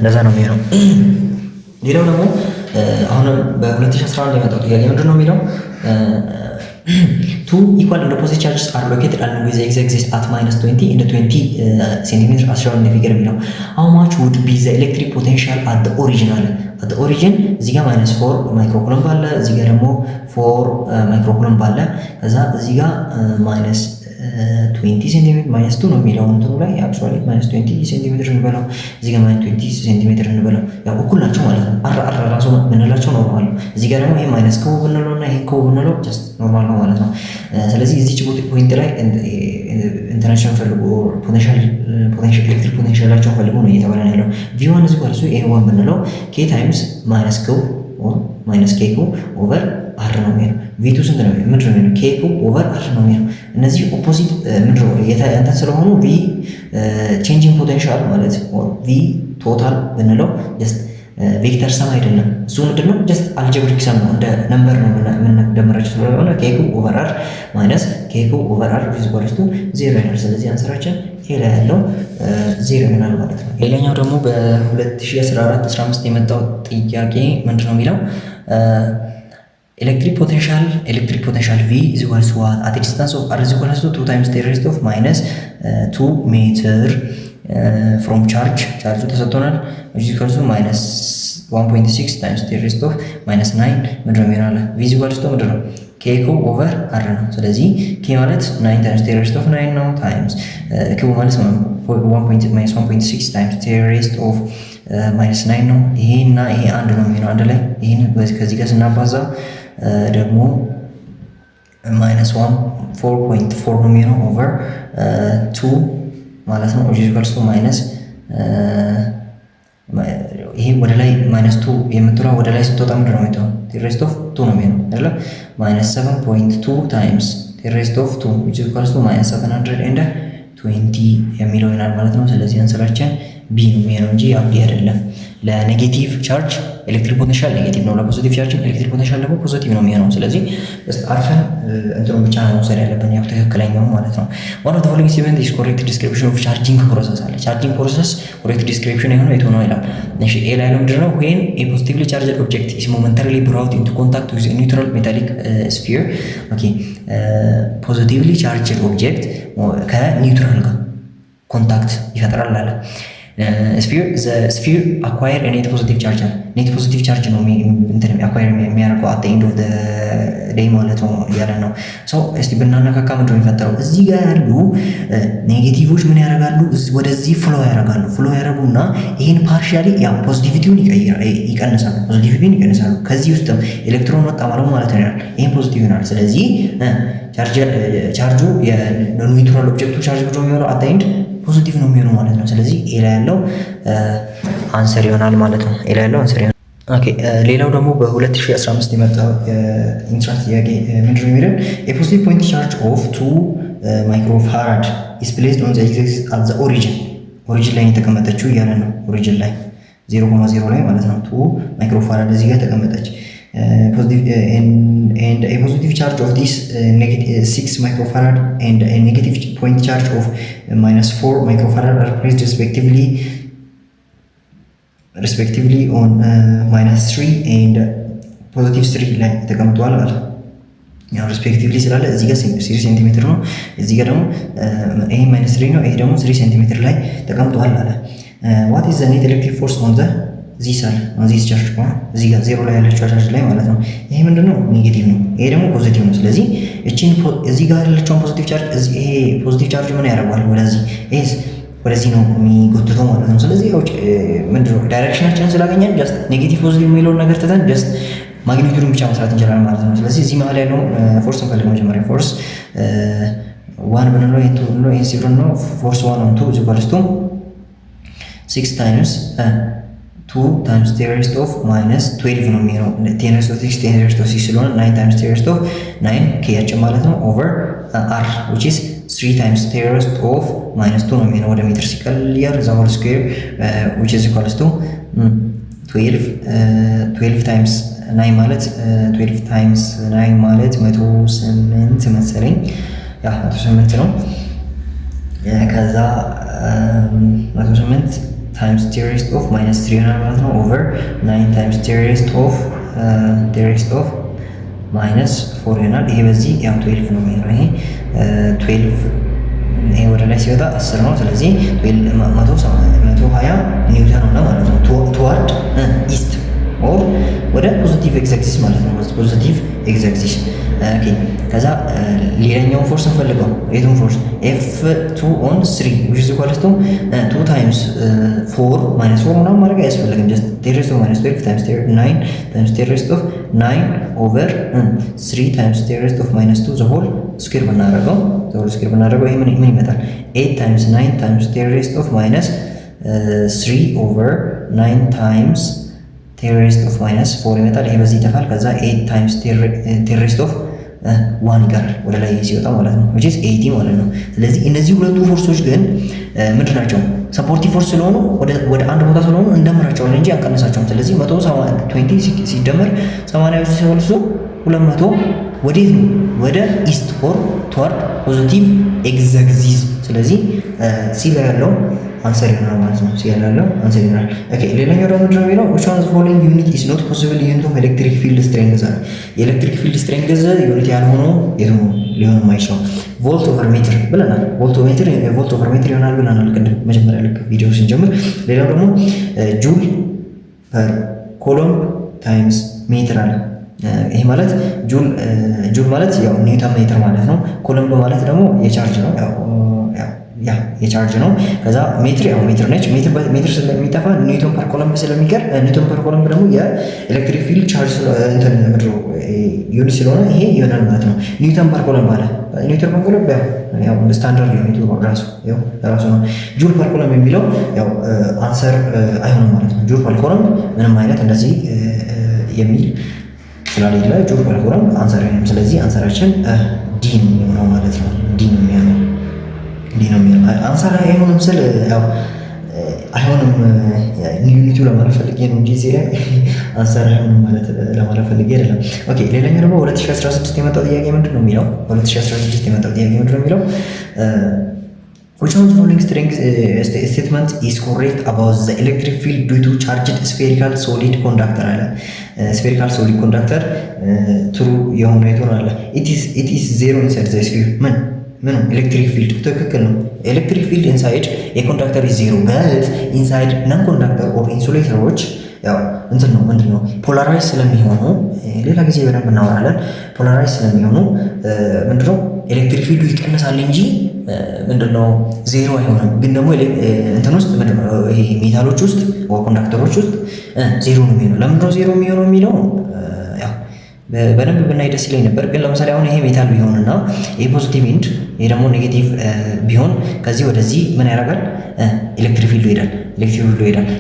ለዛ ነው የሚሆነው። ሌላው ደግሞ አሁንም በ2011 የመጣው ጥያቄ ምንድነው የሚለው two equal and opposite charges are located along the x-axis at minus 20 and 20 centimeters as shown in the figure below. How much would be the electric potential at the origin? እዚህ ጋር -4 ማይክሮኩለም ባለ እዚህ ጋር ደግሞ 4 ማይክሮኩለም ባለ ከዛ እዚህ ጋር -20 ሴንቲሜትር -2 ነው የሚለው እንትኑ ላይ አክቹአሊ -20 ሴንቲሜትር እንበለው እዚህ ጋር -20 ሴንቲሜትር እንበለው ያው እኩል ናቸው ማለት ነው። አር ራሱ ምንላቸው ኖርማል ነው። እዚህ ጋር ደግሞ ይሄ ማይነስ ኮ ብንለውና ይሄ ኮ ብንለው ጀስት ኖርማል ነው ማለት ነው። ስለዚህ እዚች ፖይንት ላይ ኢንተርናሽናል ፈልጉ ፖቴንሻል ኤሌክትሪክ ፖቴንሻላቸውን ፈልጉ ነው እየተባለ ያለው v1 is equal to a1 ብንለው k times -k ኦቨር አር ነው የሚሆነው v2 ስንት ነው ምንድን ነው k ኦቨር አር ነው የሚሆነው እነዚህ ኦፖዚት ምንድን ነው እንትን ስለሆኑ v ቼንጂንግ ፖቴንሻል ማለት v ቶታል ብንለው ጀስት ቬክተር ሰም አይደለም እሱ ምንድነው ጀስት አልጀብሪክ ሰም ነው እንደ ነምበር ነው የምንደምራቸው ስለሆነ k ኦቨር አር ማይነስ k ኦቨር አር is equal to 0 ይሆናል። ስለዚህ አንሰራችን ይሄ ላይ ያለው 0 ይሆናል ማለት ነው። ሌላኛው ደግሞ በ2014 15 የመጣው ጥያቄ ምንድነው የሚለው electric potential V is equal to what at a distance of r is equal to 2 times 10 raised of minus 2 meter from charge ተሰጥቶናል which is equal to minus 1.6 ታይምስ 10 ሬዝድ ኦፍ ማይነስ 9 ምንድን ነው የሚሆነው? ቪ ኢዝ ኢኳልስ ቱ ምንድን ነው? ኬ እኮ ኦቨር አር ነው። ስለዚህ ኬ ማለት 9 ታይምስ 10 ሬዝድ ኦፍ 9 ነው ታይምስ ኪው ማለት 1.6 ታይምስ 10 ሬዝድ ኦፍ ማይነስ 9 ነው። ይሄ እና ይሄ አንድ ነው የሚሆነው አንድ ላይ ይሄን ከዚህ ጋር ስናባዛ ደግሞ ማይነስ 4.4 ነው የሚሆነው ኦቨር 2 ማለት ነው which is equals to ማይነስ ይሄ ወደ ላይ ማይነስ 2 የምትለው ወደ ላይ ስትወጣ ምንድን ነው የሚሆነው? ቴሬስት ኦፍ 2 ነው የሚሆነው አይደለ? ማይነስ 7.2 ታይምስ ቴሬስት ኦፍ 2 which is equals to ማይነስ 720 የሚለው ይሆናል ማለት ነው። ስለዚህ አንሰራችን ቢ ነው የሚሆነው እንጂ አብ አይደለም። ለኔጌቲቭ ቻርጅ ኤሌክትሪክ ፖቴንሻል ኔጌቲቭ ነው፣ ለፖዚቲቭ ቻርጅ ኤሌክትሪክ ፖቴንሻል ደግሞ ፖዚቲቭ ነው የሚሆነው። ስለዚህ አርፈን እንትኑ ብቻ ነው መውሰድ ያለብን ያው ትክክለኛው ማለት ነው። ዋን ኦፍ ዘ ፎሎዊንግ ስቴትመንት ኢዝ ኮሬክት ዲስክሪፕሽን ኦፍ ቻርጂንግ ፕሮሰስ አለ። ቻርጂንግ ፕሮሰስ ኮሬክት ዲስክሪፕሽን የሆነው የቱ ነው ይላል። እሺ ኤ ላይ ነው ምንድን ነው? ዌን ኤ ፖዚቲቭሊ ቻርጅድ ኦብጀክት ኢዝ ሞመንታሪሊ ብራውት ኢንቱ ኮንታክት ዊዝ ኤ ኒውትራል ሜታሊክ ስፊር። ኦኬ ፖዚቲቭሊ ቻርጅድ ኦብጀክት ከኒውትራል ጋር ኮንታክት ይፈጥራል አለ። ስፊር አኳየር ኔት ፖዚቲቭ ቻርጅ ነው። ኔት ፖዚቲቭ ቻርጅ ነው እንትን አኳየር የሚያደርገው አት ኤንድ ኦፍ ዘ ዴይ ማለት ነው እያለ ነው። ሶ እስቲ ብናነካካ ምንድን ነው የሚፈጠረው? እዚህ ጋር ያሉ ኔጌቲቮች ምን ያደርጋሉ? ወደዚህ ፍሎ ያደርጋሉ። ፍሎ ያደርጉና ይህን ፓርሻሊ ያ ፖዚቲቪቲውን ይቀንሳሉ። ፖዚቲቪቲውን ይቀንሳሉ። ከዚህ ውስጥም ኤሌክትሮን ወጣ ማለት ነው ይላል። ይህን ፖዚቲቭ ይሆናል። ስለዚህ ቻርጁ የኒውትራል ኦብጀክቱ ቻርጅ ብሎ የሚሆነው አት ኤንድ ፖዚቲቭ ነው የሚሆነው ማለት ነው። ስለዚህ ኤ ላይ ያለው አንሰር ይሆናል ማለት ነው። ኤ ላይ ያለው አንሰር ይሆናል። ኦኬ ሌላው ደግሞ በ2015 የመጣው ኢንትራንስ ጥያቄ ምንድነው የሚለው? ኤ ፖዚቲቭ ፖይንት ቻርጅ ኦፍ 2 ማይክሮፋራድ ኢዝ ፕሌስድ ኦን ዘ ኤክሲስ አት ዘ ኦሪጂን ላይ የተቀመጠችው እያለ ነው። ኦሪጂን ላይ 0.0 ላይ ማለት ነው 2 ማይክሮፋራድ እዚህ ጋር ተቀመጠች። and a positive charge of this 6 microfarad and a negative point charge of minus 4 microfarad are placed respectively on minus 3 and positive 3 ላይ ተቀምጧል አለ። ያው ሪስፔክቲቭሊ ስላለ እዚህ ጋር 3 ሴንቲሜትር ነው፣ እዚህ ጋር ደግሞ ይሄ ማይነስ 3 ነው፣ ይሄ ደግሞ 3 ሴንቲሜትር ላይ ተቀምጧል አለ። what is the net electric force on the ዚህ ሳል እዚህ ቻርጅ ነው እዚህ ጋር 0 ላይ ያለችው ቻርጅ ላይ ማለት ነው። ይሄ ምንድነው? ኔጌቲቭ ነው፣ ይሄ ደግሞ ፖዚቲቭ ነው። ስለዚህ እቺን እዚህ ጋር ያለችውን ፖዚቲቭ ቻርጅ ይሄ ፖዚቲቭ ቻርጅ ምን ያደርጋል? ወደዚህ ነው የሚጎትተው ማለት ነው። ስለዚህ ያው ምንድነው ዳይሬክሽናችንን ስላገኘን ጀስት ኔጌቲቭ ፖዚቲቭ የሚለውን ነገር ትተን ጀስት ማግኒቲዩዱን ብቻ መስራት እንችላለን ማለት ነው። ስለዚህ እዚህ መሀል ያለው ፎርስ እንፈልግ። መጀመሪያ ፎርስ 1 ብንለው ይሄን 2 ብንለው ይሄን 0 ነው። ፎርስ 1 on 2 is equals to 6 times 2 times 10 raised of minus 12 ነው የሚሆነው። 10 raised of 6 10 raised of 6 ስለሆነ 9 times 10 raised of 9 ከያችን ማለት ነው over r which is 3 times 10 raised of minus 2 ነው የሚሆነው። ወደ ሜትር ሲቀየር the whole square which is equals to 12 times 9 ማለት 12 times 9 ማለት 108 መሰለኝ። ያ 108 ነው። ከዛ 108 times 10 raised of minus 3 ይሆናል ማለት ነው over 9 times 10 raised of minus 4 ይሆናል። ይሄ በዚህ ያው 12 ነው የሚሆነው። ይሄ 12 ይሄ ወደ ላይ ሲወጣ 10 ነው። ስለዚህ 120 ኒውተን ሆነ ማለት ነው። toward east or ወደ ፖዚቲቭ ኤክስ አክሲስ ማለት ነው። ፖዚቲቭ ኤክስ አክሲስ ኦኬ። ከዛ ሌላኛውን ፎርስ እንፈልገው። የቱን ፎርስ? F2 on 3 which is equal to 2 times 4 minus 4 ምናምን ማድረግ አያስፈልግም። just 10 raised of minus 12 times 9 times 10 raised of 9 over 3 times 10 raised of minus 2 the whole square ብናደርገው ይሄ ምን ይመጣል? 8 times 9 times 10 raised of minus 3 over 9 times 10 raised of minus 4 ይመጣል። ይሄ በዚህ ይጠፋል። ከዛ 8 times 10 raised of 1 ይቀራል ወደ ላይ ሲወጣ ማለት ነው which is 80 ማለት ነው። ስለዚህ እነዚህ ሁለቱ ፎርሶች ግን ምንድን ናቸው? ሰፖርቲቭ ፎርስ ስለሆኑ ወደ አንድ ቦታ ስለሆኑ እንደምራቸዋለን እንጂ አንቀንሳቸውም። ስለዚህ 120 ሲደመር 80 ሲወልሱ 200 ወዴት ነው? ወደ ኢስት ኦር ቱዋርድ ፖዚቲቭ ኤክስ አክሲስ። ስለዚህ ሲ ላይ ያለው አንሰር ይሆናል ማለት ነው። ሲ ላይ ያለው አንሰር ይሆናል። ኦኬ ሌላኛው ደግሞ ምንድነው የሚለው? which one of the following unit is not possible unit of electric field strength? የኤሌክትሪክ ፊልድ ስትሬንግዝ ዩኒት ያልሆነው የቱ ነው ሊሆን የማይችለው? ቮልት ኦቨር ሜትር ብለናል። ቮልት ኦቨር ሜትር ይሆናል ብለናል ቅድም መጀመሪያ ልክ ቪዲዮ ስንጀምር። ሌላው ደግሞ ጁል ፐር ኮሎምብ ታይምስ ሜትር አለ። ይሄ ማለት ጁል ማለት ያው ኒውተን ሜትር ማለት ነው። ኮሎምብ ማለት ደግሞ የቻርጅ ነው የቻርጅ ነው። ከዛ ሜትር ያው ሜትር ነች። ሜትር ስለሚጠፋ ኒውተን ፐር ኮሎምብ ስለሚቀር ኒውተን ፐር ኮሎምብ ደግሞ የኤሌክትሪክ ፊልድ ቻርጅ እንትን ምድሮ ዩኒት ስለሆነ ይሄ ይሆናል ማለት ነው። ኒውተን ፐር ኮሎምብ አለ። ኒውተን ፐር ኮሎምብ ያው ስታንዳርድ ዩኒቱ ራሱ ነው። ጁል ፐር ኮሎምብ የሚለው ያው አንሰር አይሆንም ማለት ነው። ጁል ፐር ኮሎምብ ምንም አይነት እንደዚህ የሚል ስለሌለ ጁል ፐር ኮሎምብ አንሰር አይሆንም። ስለዚህ አንሰራችን ዲ ነው የሚሆነው ማለት ነው። ዲ ነው የሚሆነው አንሰር አይሆንም ስል ያው አይሆንም ዩኒቱ ለማለት ፈልጌ ነው እንጂ እዚህ ላይ አንሰር አይሆንም ማለት ለማለት ፈልጌ አይደለም። ኦኬ ሌላኛው ደግሞ 2016 የመጣው ጥያቄ ምንድነው የሚለው which one of the following statement is correct about the electric field due to charged spherical solid conductor አለ። spherical solid conductor true የሆነ አለ it is zero inside the sphere ምን ኤሌክትሪክ ፊልድ ትክክል ነው። ኤሌክትሪክ ፊልድ ኢንሳይድ የኮንዳክተር ኢዝ ዜሮ በት ኢንሳይድ ነን ኮንዳክተር ኦር ኢንሱሌተሮች ያው እንትን ነው ምንድነው ፖላራይዝ ስለሚሆኑ ሌላ ጊዜ በደንብ እናወራለን። ፖላራይዝ ስለሚሆኑ ምንድነው ኤሌክትሪክ ፊልዱ ይቀንሳል እንጂ ምንድነው ዜሮ አይሆንም። ግን ደግሞ እንትን ውስጥ ምንድነው ይሄ ሜታሎች ውስጥ ኦር ኮንዳክተሮች ውስጥ ዜሮ ነው የሚሆነው። ለምንድነው ዜሮ የሚሆነው የሚለው በደንብ ብናይ ደስ ይለኝ ነበር። ግን ለምሳሌ አሁን ይሄ ሜታል ቢሆንና ይሄ ፖዚቲቭ ኢንድ ይሄ ደግሞ ኔጌቲቭ ቢሆን ከዚህ ወደዚህ ምን ያደርጋል? ኤሌክትሪክ ፊልዱ ይሄዳል።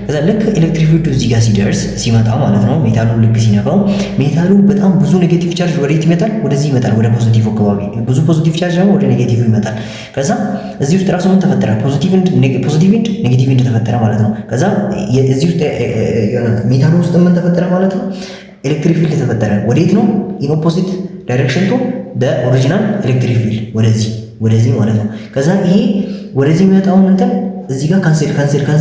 ከዛ ልክ ኤሌክትሪክ ፊልዱ እዚህ ጋር ሲመጣ ማለት ነው ሜታሉን ልክ ሲነካው ሜታሉ በጣም ብዙ ኔጌቲቭ ቻርጅ ወዴት ይመጣል? ወደዚህ ይመጣል፣ ወደ ፖዚቲቭ አካባቢ። ብዙ ፖዚቲቭ ቻርጅ ደግሞ ወደ ኔጌቲቭ ይመጣል። ከዛ እዚህ ውስጥ ራሱ ምን ተፈጠረ? ፖዚቲቭ ኢንድ ኔጌቲቭ ኢንድ ተፈጠረ ማለት ነው። ከዛ እዚህ ውስጥ ሜታሉ ውስጥ ምን ተፈጠረ ማለት ነው? ኤሌክትሪክ ፊልድ ተፈጠረ። ወዴት ነው? ኢን ኦፖዚት ዳይሬክሽን ቱ ዘ ኦሪጂናል ኤሌክትሪክ ፊልድ ወደዚህ ማለት ነው። ከዛ ይሄ ወደዚህ የሚመጣውን እንትን እዚህ ጋር ካንሴል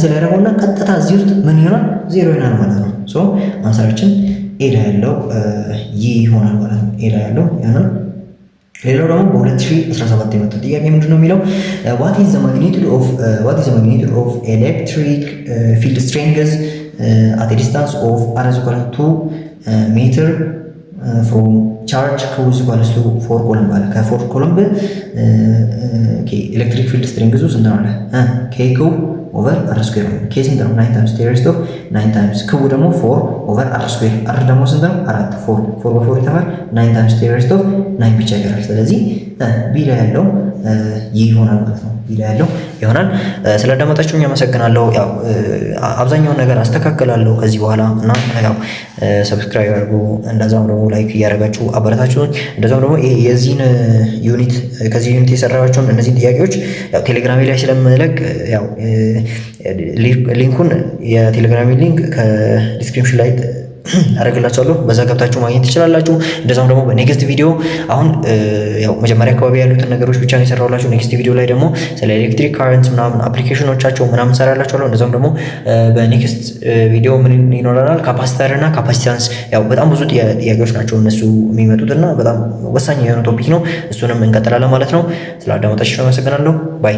ያደረገውና ቀጥታ እዚህ ውስጥ ምን ይሆናል? ዜሮ ይሆናል ማለት ነው። ሶ አንሰራችን ኤዳ ያለው ይሆናል ማለት ነው። ኤዳ ያለው ይሆናል። ሌላው ደግሞ በ2017 የመጣው ጥያቄ ምንድነው የሚለው what is the magnitude of electric field strength at a distance of r is equal to meter from charge q is equal to 4 coulomb አለ። ከ4 coulomb ኤሌክትሪክ ፊልድ ስትሬንግዙ ስንት ነው አለ? k q ኦቨር r ስኩዌር ነው። k ስንት ነው? 9 ታይምስ 10 raised to 9 ታይምስ q ደግሞ 4 ኦቨር r ስኩዌር። r ደግሞ ስንት ነው? 4 በ4 ይተፋል 9 ታይምስ 10 raised to 9 ብቻ ይቀራል። ስለዚህ ቢ ላይ ያለው ይሆናል ማለት ነው። ቢ ላይ ያለው ይሆናል። ስለዳመጣችሁኝ አመሰግናለሁ። ያው አብዛኛውን ነገር አስተካክላለሁ ከዚህ በኋላ እና ያው ሰብስክራይብ አድርጉ፣ እንደዛው ደግሞ ላይክ እያደረጋችሁ አበረታችሁኝ። እንደዛው ደግሞ የዚህን ዩኒት ከዚህ ዩኒት የሰራኋቸውን እነዚህን ጥያቄዎች ያው ቴሌግራሜ ላይ ስለምለቅ ያው ሊንኩን የቴሌግራሜ ሊንክ ከዲስክሪፕሽን ላይ አረግላችኋለሁ። በዛ ገብታችሁ ማግኘት ትችላላችሁ። እንደዛም ደግሞ በኔክስት ቪዲዮ አሁን ያው መጀመሪያ አካባቢ ያሉትን ነገሮች ብቻ ነው የሰራሁላችሁ። ኔክስት ቪዲዮ ላይ ደግሞ ስለ ኤሌክትሪክ ካረንት ምናምን አፕሊኬሽኖቻቸው ምናምን ሰራላችኋለሁ። እንደዛም ደግሞ በኔክስት ቪዲዮ ምን ይኖረናል? ካፓሲተር እና ካፓሲታንስ ያው በጣም ብዙ ጥያቄዎች ናቸው እነሱ የሚመጡትና በጣም ወሳኝ የሆነ ቶፒክ ነው። እሱንም እንቀጥላለን ማለት ነው። ስለ አዳመጣችሁ አመሰግናለሁ። ባይ